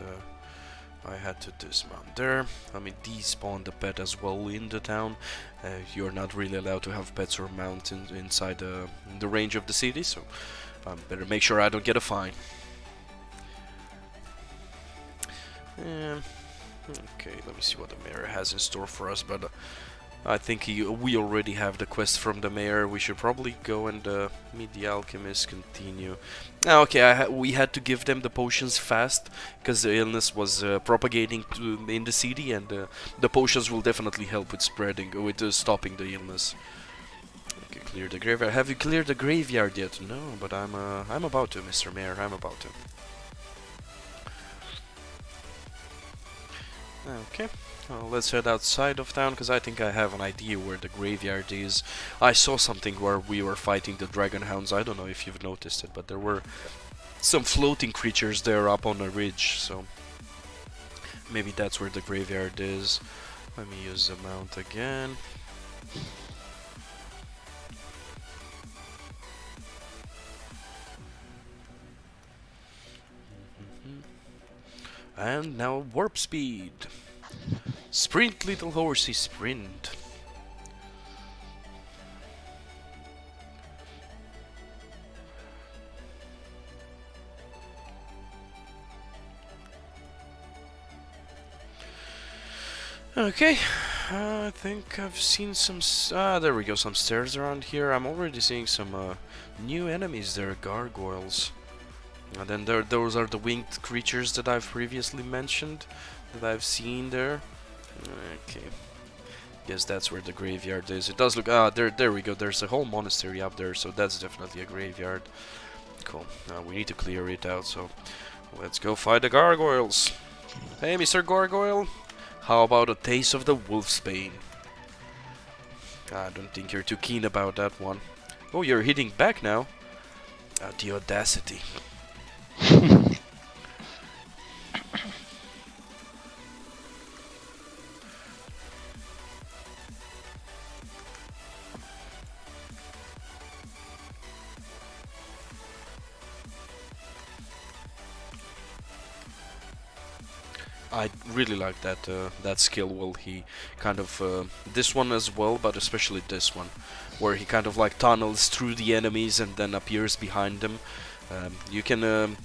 I had to dismount there. I mean, despawn the pet as well in the town. You're not really allowed to have pets or mounts inside the range of the city, so better make sure I don't get a fine. Okay, let me see what the mayor has in store for us, but I think we already have the quest from the mayor. We should probably go and meet the alchemist, continue. Okay, we had to give them the potions fast, because the illness was propagating in the city, and the potions will definitely help with stopping the illness. Okay, clear the graveyard. Have you cleared the graveyard yet? No, but I'm about to, Mr. Mayor, I'm about to. Okay. Let's head outside of town, because I think I have an idea where the graveyard is. I saw something where we were fighting the dragon hounds. I don't know if you've noticed it, but there were some floating creatures there up on a ridge, so maybe that's where the graveyard is. Let me use the mount again. And now warp speed. Sprint, little horsey, sprint. Okay, I think I've seen some... there we go, some stairs around here. I'm already seeing some new enemies there, gargoyles. And then those are the winged creatures that I've previously mentioned, that I've seen there. Okay, guess that's where the graveyard is. It does look... there we go, there's a whole monastery up there, so that's definitely a graveyard. Cool, we need to clear it out, so let's go fight the gargoyles. Hey, Mr. Gargoyle, how about a taste of the wolf's bane? I don't think you're too keen about that one. Oh, you're hitting back now? The audacity. I really like that skill. Well, he kind of this one as well, but especially this one, where he kind of like tunnels through the enemies and then appears behind them. You can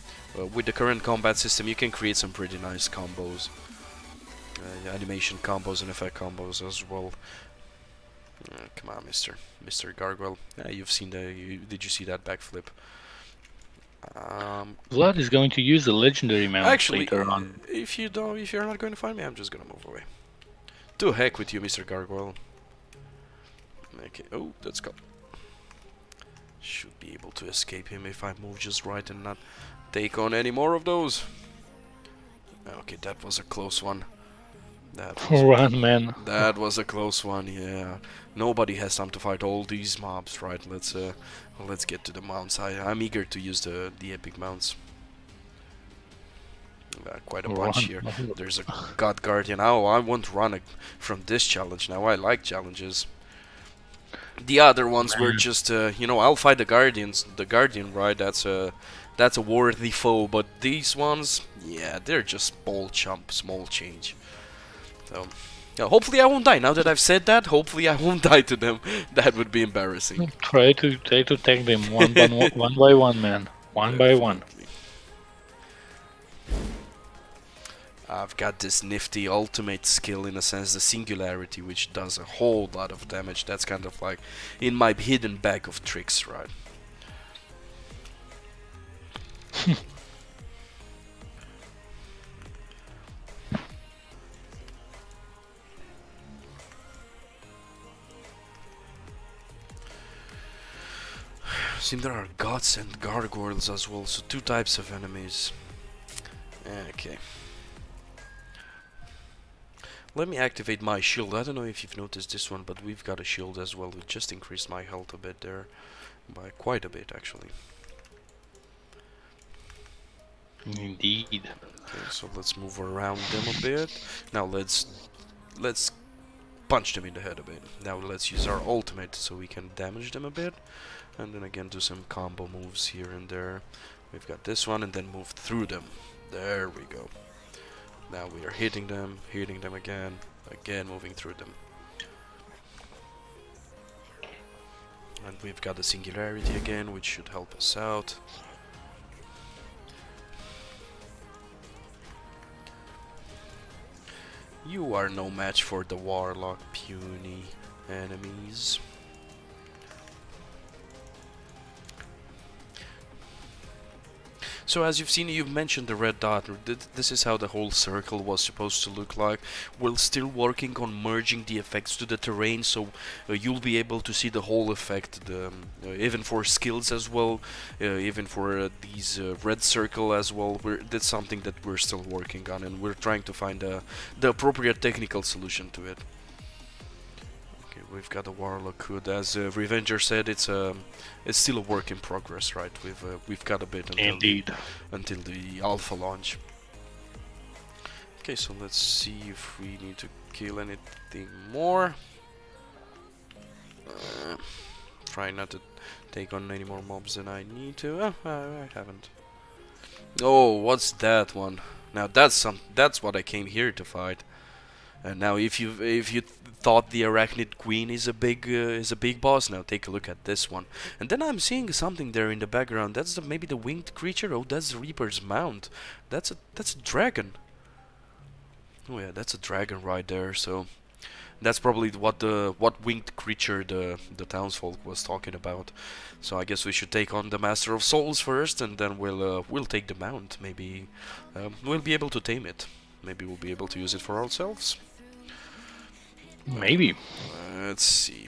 with the current combat system, you can create some pretty nice combos, animation combos and effect combos as well. Come on, Mr. Gargoyle. You've seen did you see that backflip? Vlad is going to use the legendary mount Actually, later on. if you're not going to find me, I'm just gonna move away. To heck with you, Mr. Gargoyle. Okay, oh, let's go. Should be able to escape him if I move just right and not take on any more of those. Okay, that was a close one. Run, man. That was a close one, yeah. Nobody has time to fight all these mobs, right? Let's get to the mounts. I'm eager to use the epic mounts. Quite a bunch Run. here. There's a God Guardian. Oh, I won't run from this challenge now. I like challenges. The other ones were just, I'll fight the Guardians. The Guardian, right? That's a worthy foe. But these ones, yeah, they're just small chump, small change. So, yeah, hopefully I won't die. Now that I've said that, hopefully I won't die to them. That would be embarrassing. Try to take them one by one, man. One by one. I've got this nifty ultimate skill, in a sense, the singularity, which does a whole lot of damage. That's kind of like in my hidden bag of tricks, right? Seem there are gods and gargoyles as well, so two types of enemies. Okay. Let me activate my shield. I don't know if you've noticed this one, but we've got a shield as well. It just increased my health a bit there. By quite a bit, actually. Indeed. Okay, so let's move around them a bit. Now let's punch them in the head a bit. Now let's use our ultimate so we can damage them a bit. And then again do some combo moves here and there. We've got this one and then move through them. There we go. Now we are hitting them again, moving through them. And we've got the singularity again, which should help us out. You are no match for the Warlock, puny enemies. So as you've seen, you've mentioned the red dot. This is how the whole circle was supposed to look like. We're still working on merging the effects to the terrain, so you'll be able to see the whole effect, even for skills as well, even for these red circle as well. That's something that we're still working on, and we're trying to find the appropriate technical solution to it. We've got a Warlock Hood. As Revenger said, it's still a work in progress, right? We've got a bit until the alpha launch. Okay, so let's see if we need to kill anything more. Try not to take on any more mobs than I need to. I haven't. Oh, what's that one? Now that's what I came here to fight. And now, if you thought the Arachnid Queen is a big boss, now take a look at this one. And then I'm seeing something there in the background. That's maybe the winged creature. Oh, that's Reaper's mount. That's a dragon. Oh yeah, that's a dragon right there. So that's probably what winged creature the townsfolk was talking about. So I guess we should take on the Master of Souls first, and then we'll take the mount. Maybe we'll be able to tame it. Maybe we'll be able to use it for ourselves. Maybe. Let's see.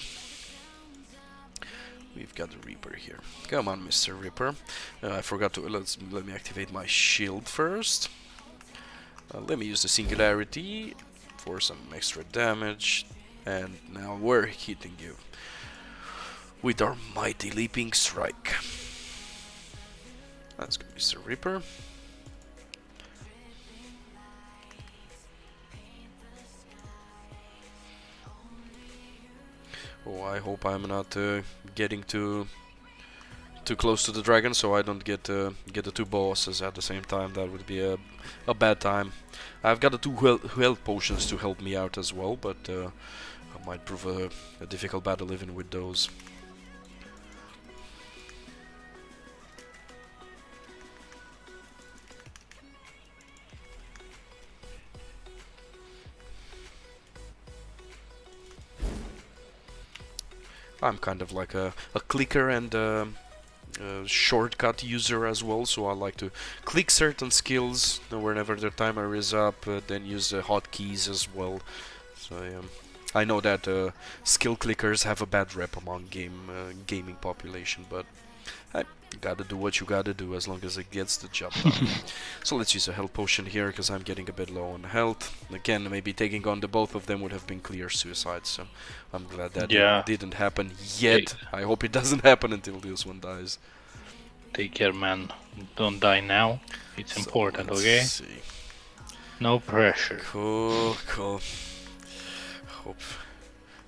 We've got the Reaper here. Come on, Mr. Reaper. I forgot to let me activate my shield first. Let me use the singularity for some extra damage, and now we're hitting you with our mighty leaping strike. Let's go, Mr. Reaper. Oh, I hope I'm not getting too close to the dragon, so I don't get the two bosses at the same time. That would be a bad time. I've got the two health potions to help me out as well, but I might prove a difficult battle even with those. I'm kind of like a clicker and shortcut user as well, so I like to click certain skills whenever the timer is up, then use the hotkeys as well. So I know that skill clickers have a bad rep among gaming population, but hey, you gotta do what you gotta do as long as it gets the job done. So let's use a health potion here because I'm getting a bit low on health. Again, maybe taking on the both of them would have been clear suicide, so I'm glad that Yeah. didn't happen yet. I hope it doesn't happen until this one dies. Take care, man. Don't die now. It's So important, let's okay? see. No pressure. Cool.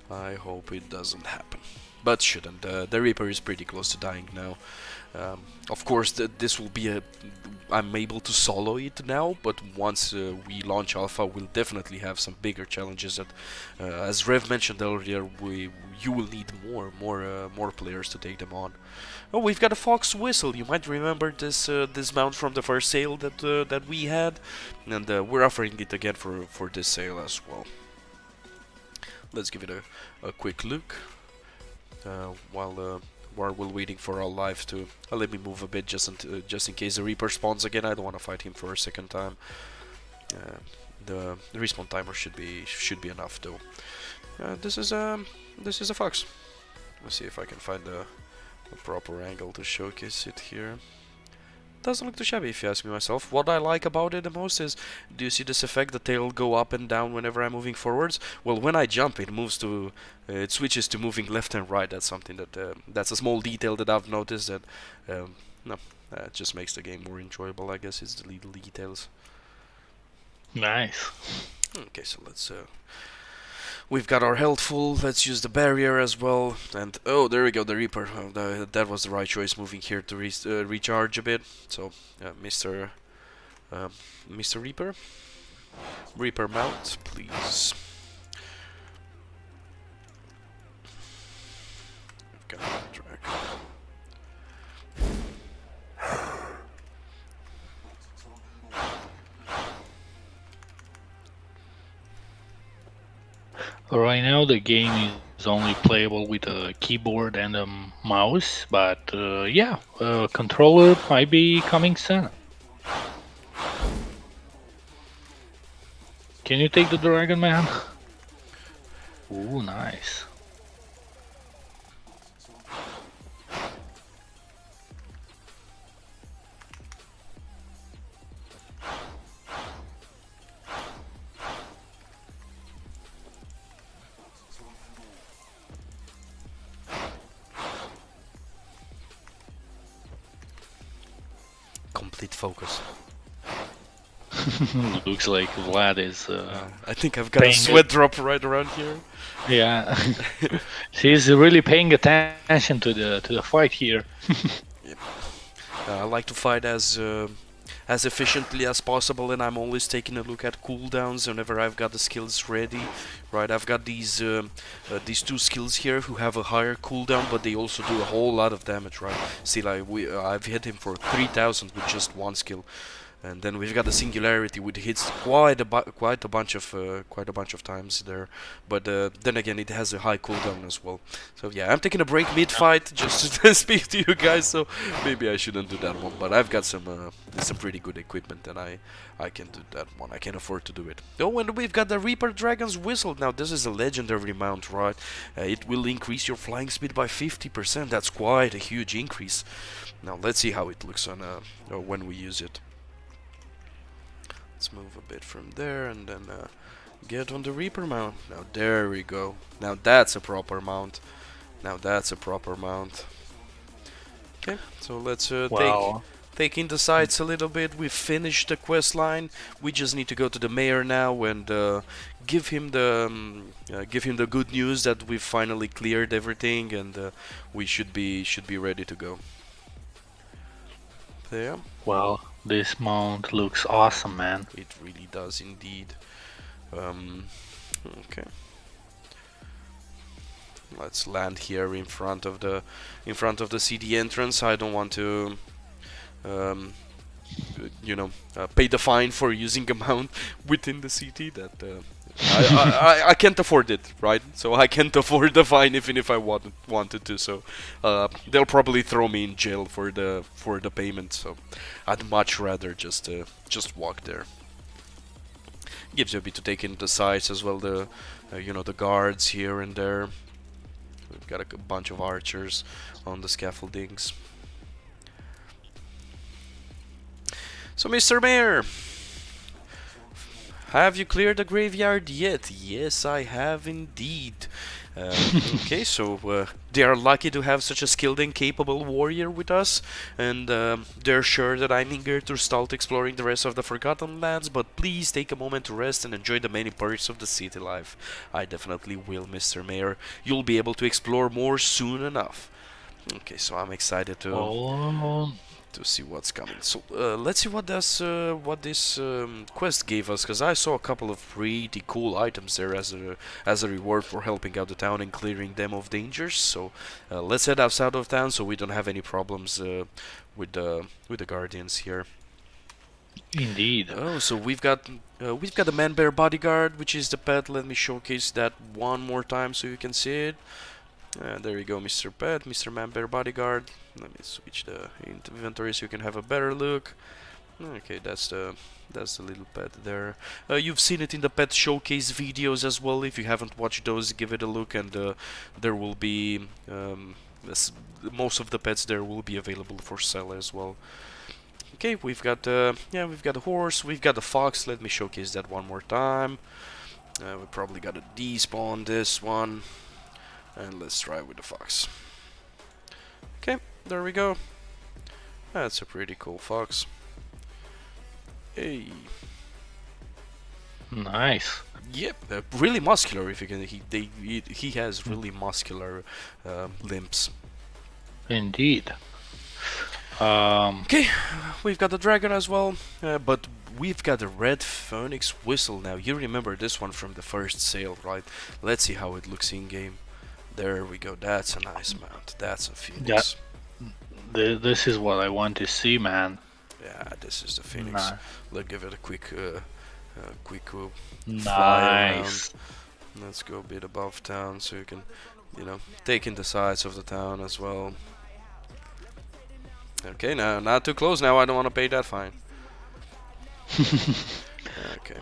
I hope it doesn't happen. But shouldn't. The Reaper is pretty close to dying now. Of course, this will be I'm able to solo it now, but once we launch Alpha, we'll definitely have some bigger challenges. That, as Rev mentioned earlier, you will need more players to take them on. Oh, we've got a Fox Whistle. You might remember this mount from the first sale that we had, and we're offering it again for this sale as well. Let's give it a quick look while we're waiting for our life to let me move a bit just in case the Reaper spawns again. I don't want to fight him for a second time. The respawn timer should be enough though. This is a fox. Let's see if I can find a proper angle to showcase it here. Doesn't look too shabby if you ask me myself. What I like about it the most is, do you see this effect? The tail go up and down whenever I'm moving forwards. Well, when I jump, it switches to moving left and right. That's something that's a small detail that I've noticed that it just makes the game more enjoyable. I guess it's the little details. Nice. Okay, so let's. We've got our health full. Let's use the barrier as well. And oh, there we go, the Reaper. That was the right choice, moving here to recharge a bit. So, Mr. Reaper mount, please. Got that track. Right now the game is only playable with a keyboard and a mouse, but yeah, a controller might be coming soon. Can you take the dragon, man? Ooh, nice. Complete focus. Looks like Vlad is. I think I've got a sweat drop right around here. Yeah, he's really paying attention to the fight here. Yep. I like to fight as efficiently as possible, and I'm always taking a look at cooldowns whenever I've got the skills ready. Right, I've got these two skills here who have a higher cooldown, but they also do a whole lot of damage. Right, see, like I've hit him for 3,000 with just one skill. And then we've got the singularity, which hits quite a bunch of times there. But then again, it has a high cooldown as well. So yeah, I'm taking a break mid-fight just to speak to you guys. So maybe I shouldn't do that one. But I've got some pretty good equipment, and I can do that one. I can afford to do it. Oh, and we've got the Reaper Dragon's Whistle. Now this is a legendary mount, right? It will increase your flying speed by 50%. That's quite a huge increase. Now let's see how it looks on when we use it. Let's move a bit from there and then get on the Reaper mount. Now there we go. Now that's a proper mount. Okay, so let's take in the sights a little bit. We've finished the quest line. We just need to go to the mayor now and give him the good news that we've finally cleared everything, and we should be ready to go. There. Well, this mount looks awesome, man. It really does indeed. Okay. Let's land here in front of the city entrance. I don't want to pay the fine for using a mount within the city. That I can't afford it, right? So I can't afford the fine even if I wanted to. So they'll probably throw me in jail for the payment. So I'd much rather just walk there. Gives you a bit to take in the sights as well. The the guards here and there. We've got a bunch of archers on the scaffoldings. So, Mr. Mayor, have you cleared the graveyard yet? Yes, I have indeed. Okay, so they are lucky to have such a skilled and capable warrior with us, and they're sure that I'm eager to start exploring the rest of the Forgotten Lands, but please take a moment to rest and enjoy the many perks of the city life. I definitely will, Mr. Mayor. You'll be able to explore more soon enough. Okay, so I'm excited Oh, to see what's coming. So let's see what this quest gave us, because I saw a couple of pretty cool items there as a reward for helping out the town and clearing them of dangers. So let's head outside of town so we don't have any problems with the guardians here. indeed. Oh, so we've got the man bear bodyguard, which is the pet. Let me showcase that one more time so you can see it. There you go, Mr. Pet, Mr. Man Bear Bodyguard. Let me switch the inventory so you can have a better look. Okay, that's the little pet there. You've seen it in the pet showcase videos as well. If you haven't watched those, give it a look, and there will be most of the pets there will be available for sale as well. Okay, we've got a horse, we've got a fox. Let me showcase that one more time. We probably got to despawn this one. And let's try with the fox. Okay, there we go. That's a pretty cool fox. Hey. Nice. Yep, really muscular. If you can, he has really muscular limbs. Indeed. Okay, we've got the dragon as well, but we've got the red phoenix whistle now. You remember this one from the first sale, right? Let's see how it looks in game. There we go. That's a nice mount. That's a Yeah, phoenix. this is what I want to see, man. Yeah, this is the phoenix. Ni- Let's give it a quick fly around. Nice. Let's go a bit above town so you can, take in the sides of the town as well. Okay, now not too close. Now I don't want to pay that fine. Okay.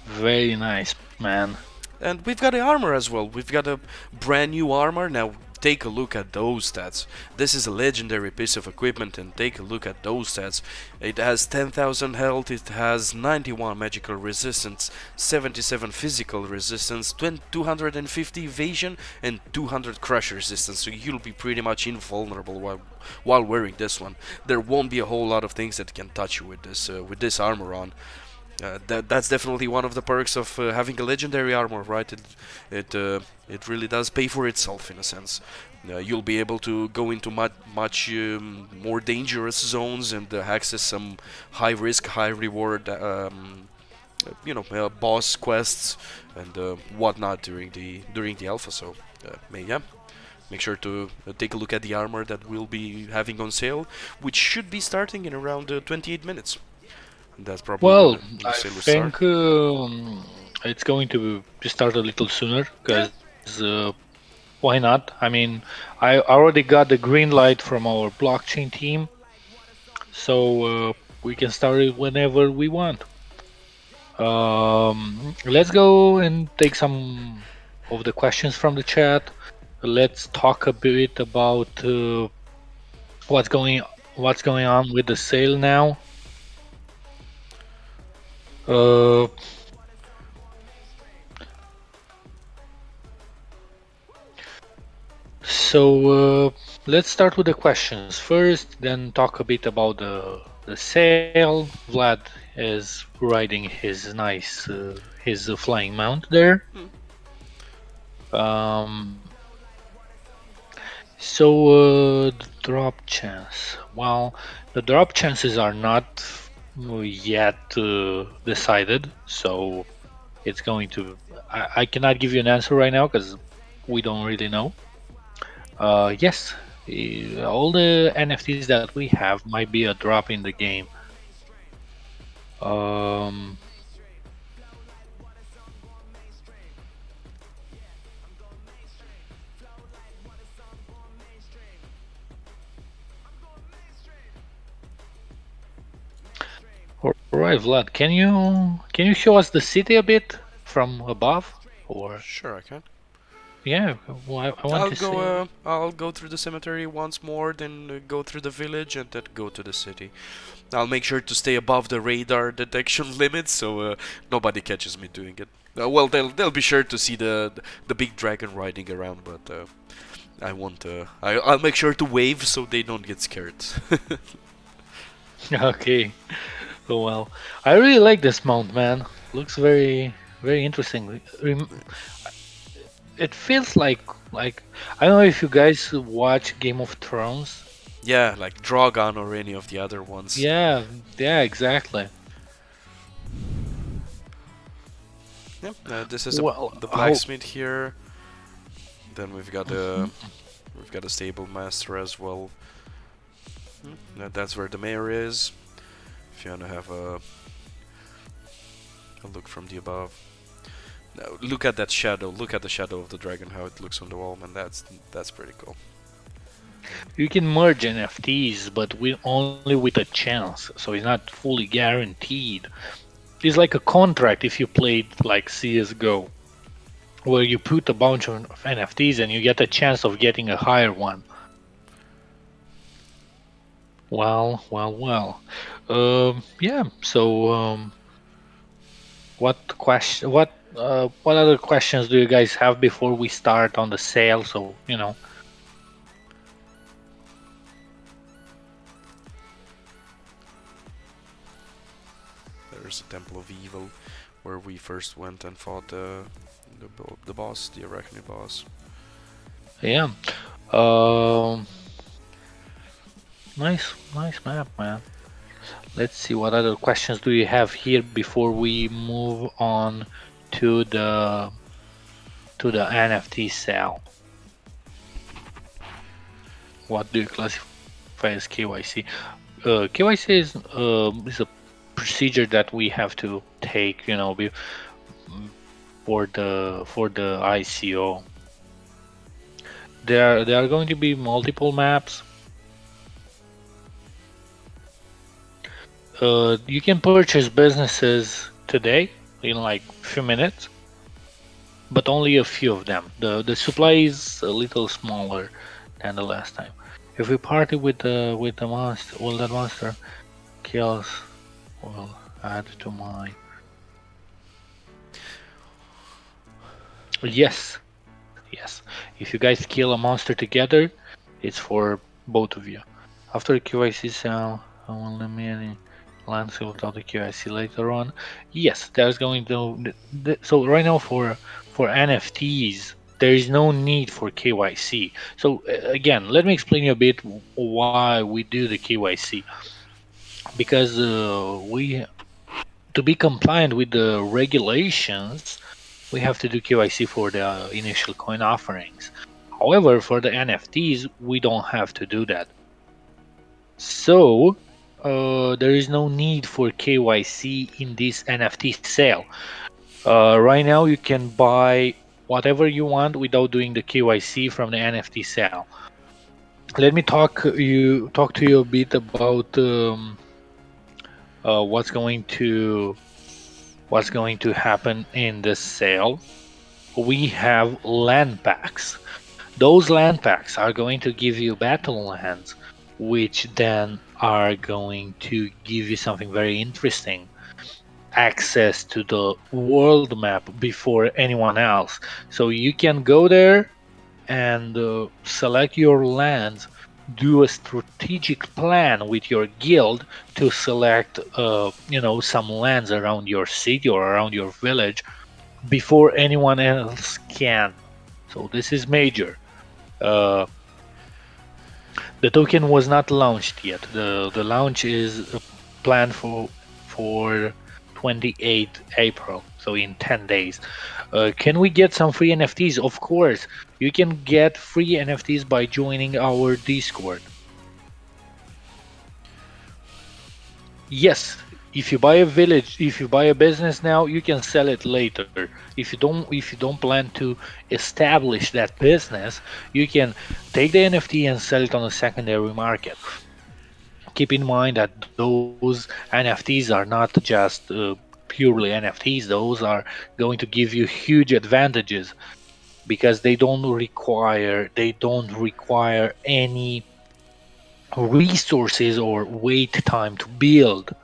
Very nice, man. And we've got the armor as well. We've got a brand new armor. Now take a look at those stats. This is a legendary piece of equipment, and take a look at those stats. It has 10,000 health, it has 91 magical resistance, 77 physical resistance, 250 evasion, and 200 crush resistance. So you'll be pretty much invulnerable while wearing this one. There won't be a whole lot of things that can touch you with this armor on. That's definitely one of the perks of having a legendary armor, right? It really does pay for itself in a sense. You'll be able to go into much more dangerous zones and access some high risk, high reward, boss quests and whatnot during the alpha. So, make sure to take a look at the armor that we'll be having on sale, which should be starting in around 28 minutes. That's probably Well, when the I sale will start. think it's going to start a little sooner Yeah. because why not? I mean, I already got the green light from our blockchain team, so we can start it whenever we want. Let's go and take some of the questions from the chat. Let's talk a bit about what's going what's going on with the sale now. Uh, so let's start with the questions first, then talk a bit about the sale. Vlad is riding his flying mount there. Um, the drop chance. Well, the drop chances are not yet decided, so it's going to. I cannot give you an answer right now because we don't really know. Yes, all the NFTs that we have might be a drop in the game. Um, All right, Vlad, can you show us the city a bit from above? Or Sure, I can. yeah, well, I want to see. I'll go through the cemetery once more, then go through the village, and then go to the city. I'll make sure to stay above the radar detection limit, so nobody catches me doing it. Well, they'll be sure to see the big dragon riding around, but I won't. I'll make sure to wave so they don't get scared. Okay. Well, I really like this mount, man. Looks very interesting. It feels like I don't know if you guys watch Game of Thrones. Yeah, like Drogon or any of the other ones. Yeah, yeah, exactly. Yeah, this is Well, the how blacksmith here. Then Mhm. we've got a stable master as well. That's where the mayor is. If you wanna have a look from the above. Now, look at that shadow. Look at the shadow of the dragon. How it looks on the wall, man. That's pretty cool. You can merge NFTs, but only with a chance, so it's not fully guaranteed. It's like a contract if you played like CS:GO, where you put a bunch of NFTs and you get a chance of getting a higher one. Well. Yeah. So, what other questions do you guys have before we start on the sale? So, There's a Temple of Evil, where we first went and fought the boss, the Arachne boss. yeah. Um, nice map, man. Let's see what other questions do you have here before we move on to the NFT sale. What do you classify as KYC? KYC is a procedure that we have to take, for the ICO. There are going to be multiple maps. You can purchase businesses today in like a few minutes, but only a few of them. The supply is a little smaller than the last time. If we party with the monster, will that monster kills will add to my. Yes. If you guys kill a monster together, it's for both of you. After the QIC sale, I will eliminate landscape without the QIC later on. Yes, there's going to. So right now for NFTs, there is no need for KYC. So again, let me explain you a bit why we do the KYC. Because we to be compliant with the regulations, we have to do KYC for the initial coin offerings. However, for the NFTs, we don't have to do that. So, there is no need for KYC in this NFT sale. Right now, you can buy whatever you want without doing the KYC from the NFT sale. Let me talk to you a bit about uh, what's going to what's going to happen in this sale. We have land packs. Those land packs are going to give you battle lands, which then are going to give you something very interesting: access to the world map before anyone else. So you can go there and select your lands, do a strategic plan with your guild to select some lands around your city or around your village before anyone else can. So this is major. uh, the token was not launched yet. The launch is planned for 28 April, so in 10 days. Can we get some free NFTs? Of course, you can get free NFTs by joining our Discord. Yes, if you buy a business now, you can sell it later. If you don't plan to establish that business, you can take the NFT and sell it on the secondary market. Keep in mind that those NFTs are not just purely NFTs. Those are going to give you huge advantages because they don't require any resources or wait time to build.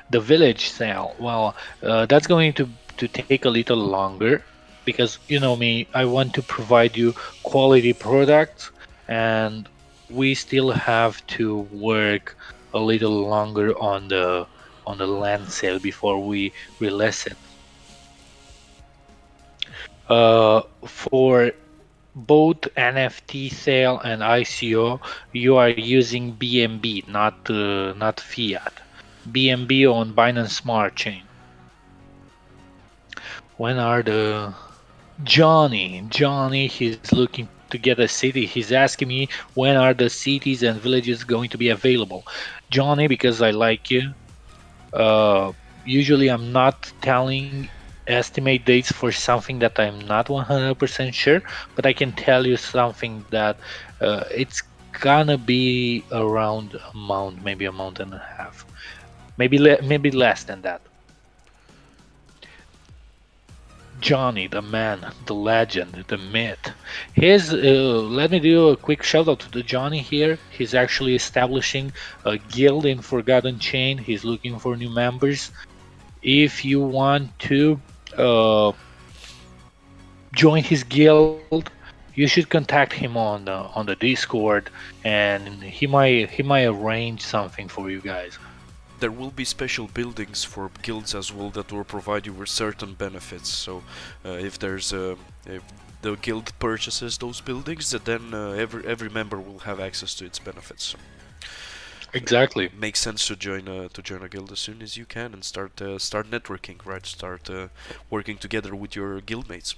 The village sale, well, that's going to take a little longer because you know me, I want to provide you quality products, and we still have to work a little longer on the land sale before we release it. For both NFT sale and ICO, you are using BNB, not fiat. BNB on Binance Smart Chain. When are the Johnny, he's looking to get a city. He's asking me when are the cities and villages going to be available. Johnny, because I like you. Usually I'm not telling estimate dates for something that I'm not 100% sure, but I can tell you something that it's gonna be around a month, maybe a month and a half, maybe less than that. Johnny, the man, the legend, the myth. Let me do a quick shout out to the Johnny here. He's actually establishing a guild in Forgotten Chain. He's looking for new members. If you want to uh, join his guild, you should contact him on the Discord, and he might arrange something for you guys. There will be special buildings for guilds as well that will provide you with certain benefits. So if the guild purchases those buildings, then every member will have access to its benefits. So Exactly. makes sense to join a guild as soon as you can and start networking, right? Start working together with your guildmates,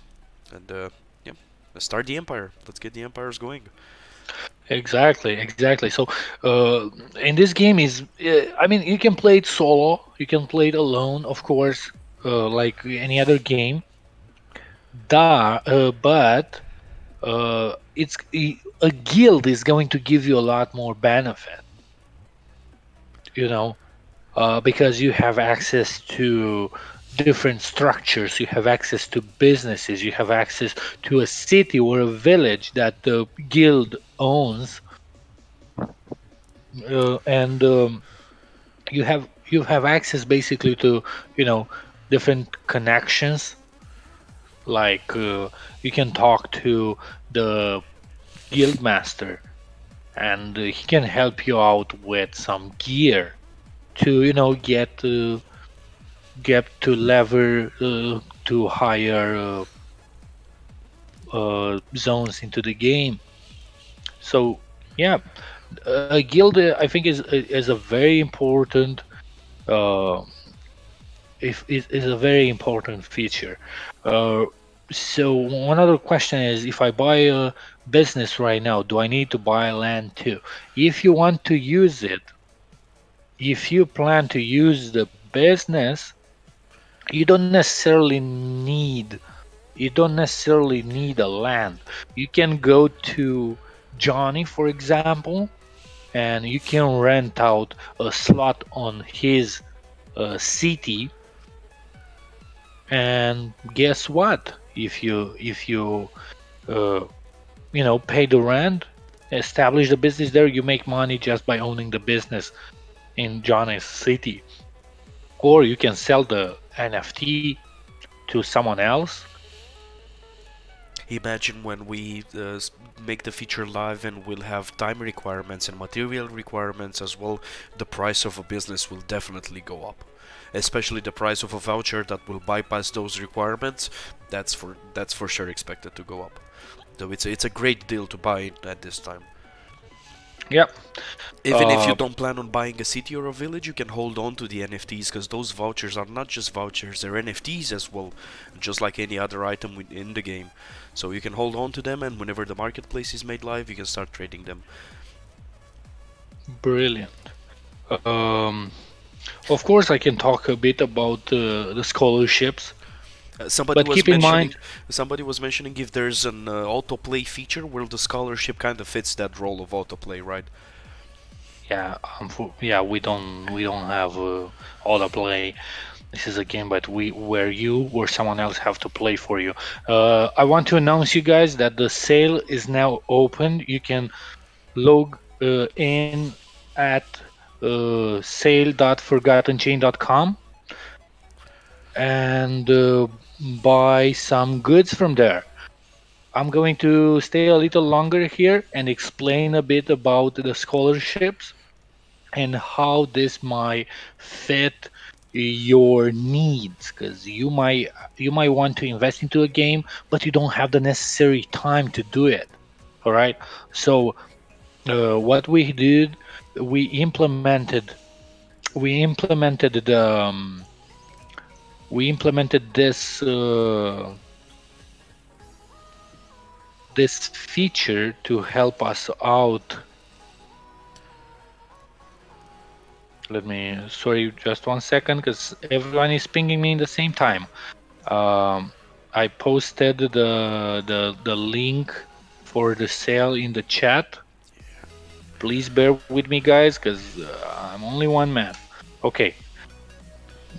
and yeah, start the empire. Let's get the empires going. Exactly. So, in this game I mean, you can play it solo, you can play it alone, of course, like any other game. But a guild is going to give you a lot more benefit, you know, because you have access to different structures, you have access to businesses, you have access to a city or a village that the guild owns, and you have access basically to different connections, like you can talk to the guild master, and he can help you out with some gear to get to level to higher zones into the game. So yeah, a guild, I think, is a very important uh, if is a very important feature. Uh, so one other question is, if I buy a business right now, do I need to buy land too? If you want to use it, if you plan to use the business, you don't necessarily need a land. You can go to Johnny, for example, and you can rent out a slot on his city. And guess what? Uh, if you pay the rent, establish the business there, you make money just by owning the business in Johnny's city. Or you can sell the NFT to someone else. Imagine when we make the feature live and we'll have time requirements and material requirements as well, the price of a business will definitely go up. Especially the price of a voucher that will bypass those requirements, that's for sure expected to go up. So it's a great deal to buy at this time. Yep. Even if you Uh, don't plan on buying a city or a village, you can hold on to the NFTs because those vouchers are not just vouchers, they're NFTs as well, just like any other item in the game. So you can hold on to them, and whenever the marketplace is made live, you can start trading them. Brilliant. Um, of course, I can talk a bit about the scholarships, Somebody but was keep in mentioning, mind, if there's an autoplay feature where the scholarship kind of fits that role of autoplay, right? Yeah, we don't have auto play. This is a game, but we where you or someone else have to play for you. I want to announce you guys that the sale is now open. You can log in at sale.forgottenchain.com and buy some goods from there. I'm going to stay a little longer here and explain a bit about the scholarships and how this might fit your needs, because you might want to invest into a game but you don't have the necessary time to do it. All right, so what we did, we implemented we implemented the we implemented this feature to help us out. Let me, sorry, just 1 second, because everyone is pinging me in the same time. Um, I posted the link for the sale in the chat. Please bear with me, guys, because I'm only one man. Okay,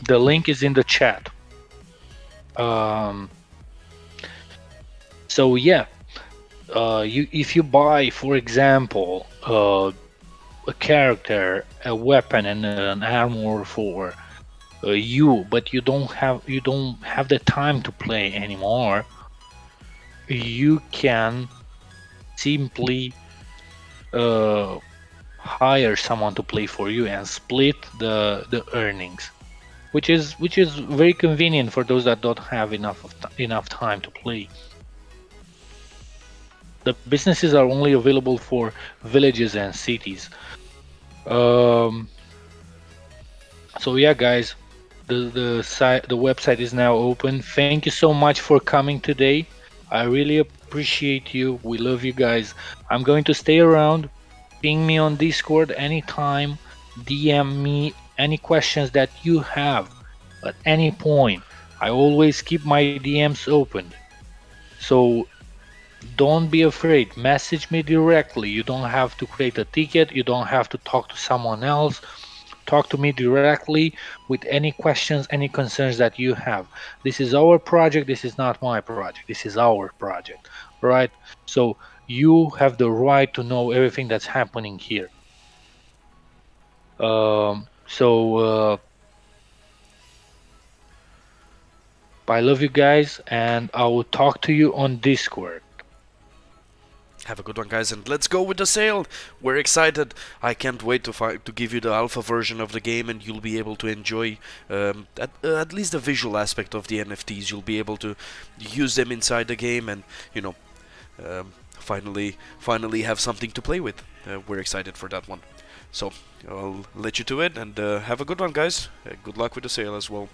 the link is in the chat. Um, so yeah, if you buy, for example, a character, a weapon, and an armor for but you don't have the time to play anymore, you can simply uh, hire someone to play for you and split the earnings, which is very convenient for those that don't have enough time to play. The businesses are only available for villages and cities. Um, so yeah, guys, the website is now open. Thank you so much for coming today. I really appreciate you. We love you guys. I'm going to stay around. Ping me on Discord anytime. DM me any questions that you have at any point. I always keep my DMs open. So don't be afraid. Message me directly. You don't have to create a ticket. You don't have to talk to someone else. Talk to me directly with any questions, any concerns that you have. This is our project. This is not my project. This is our project, right? So you have the right to know everything that's happening here. So I love you guys, and I will talk to you on Discord. Have a good one, guys, and let's go with the sale. We're excited. I can't wait to give you the alpha version of the game, and you'll be able to enjoy at least the visual aspect of the NFTs. You'll be able to use them inside the game, and finally have something to play with. We're excited for that one. So I'll let you to it, and have a good one, guys. Good luck with the sale as well.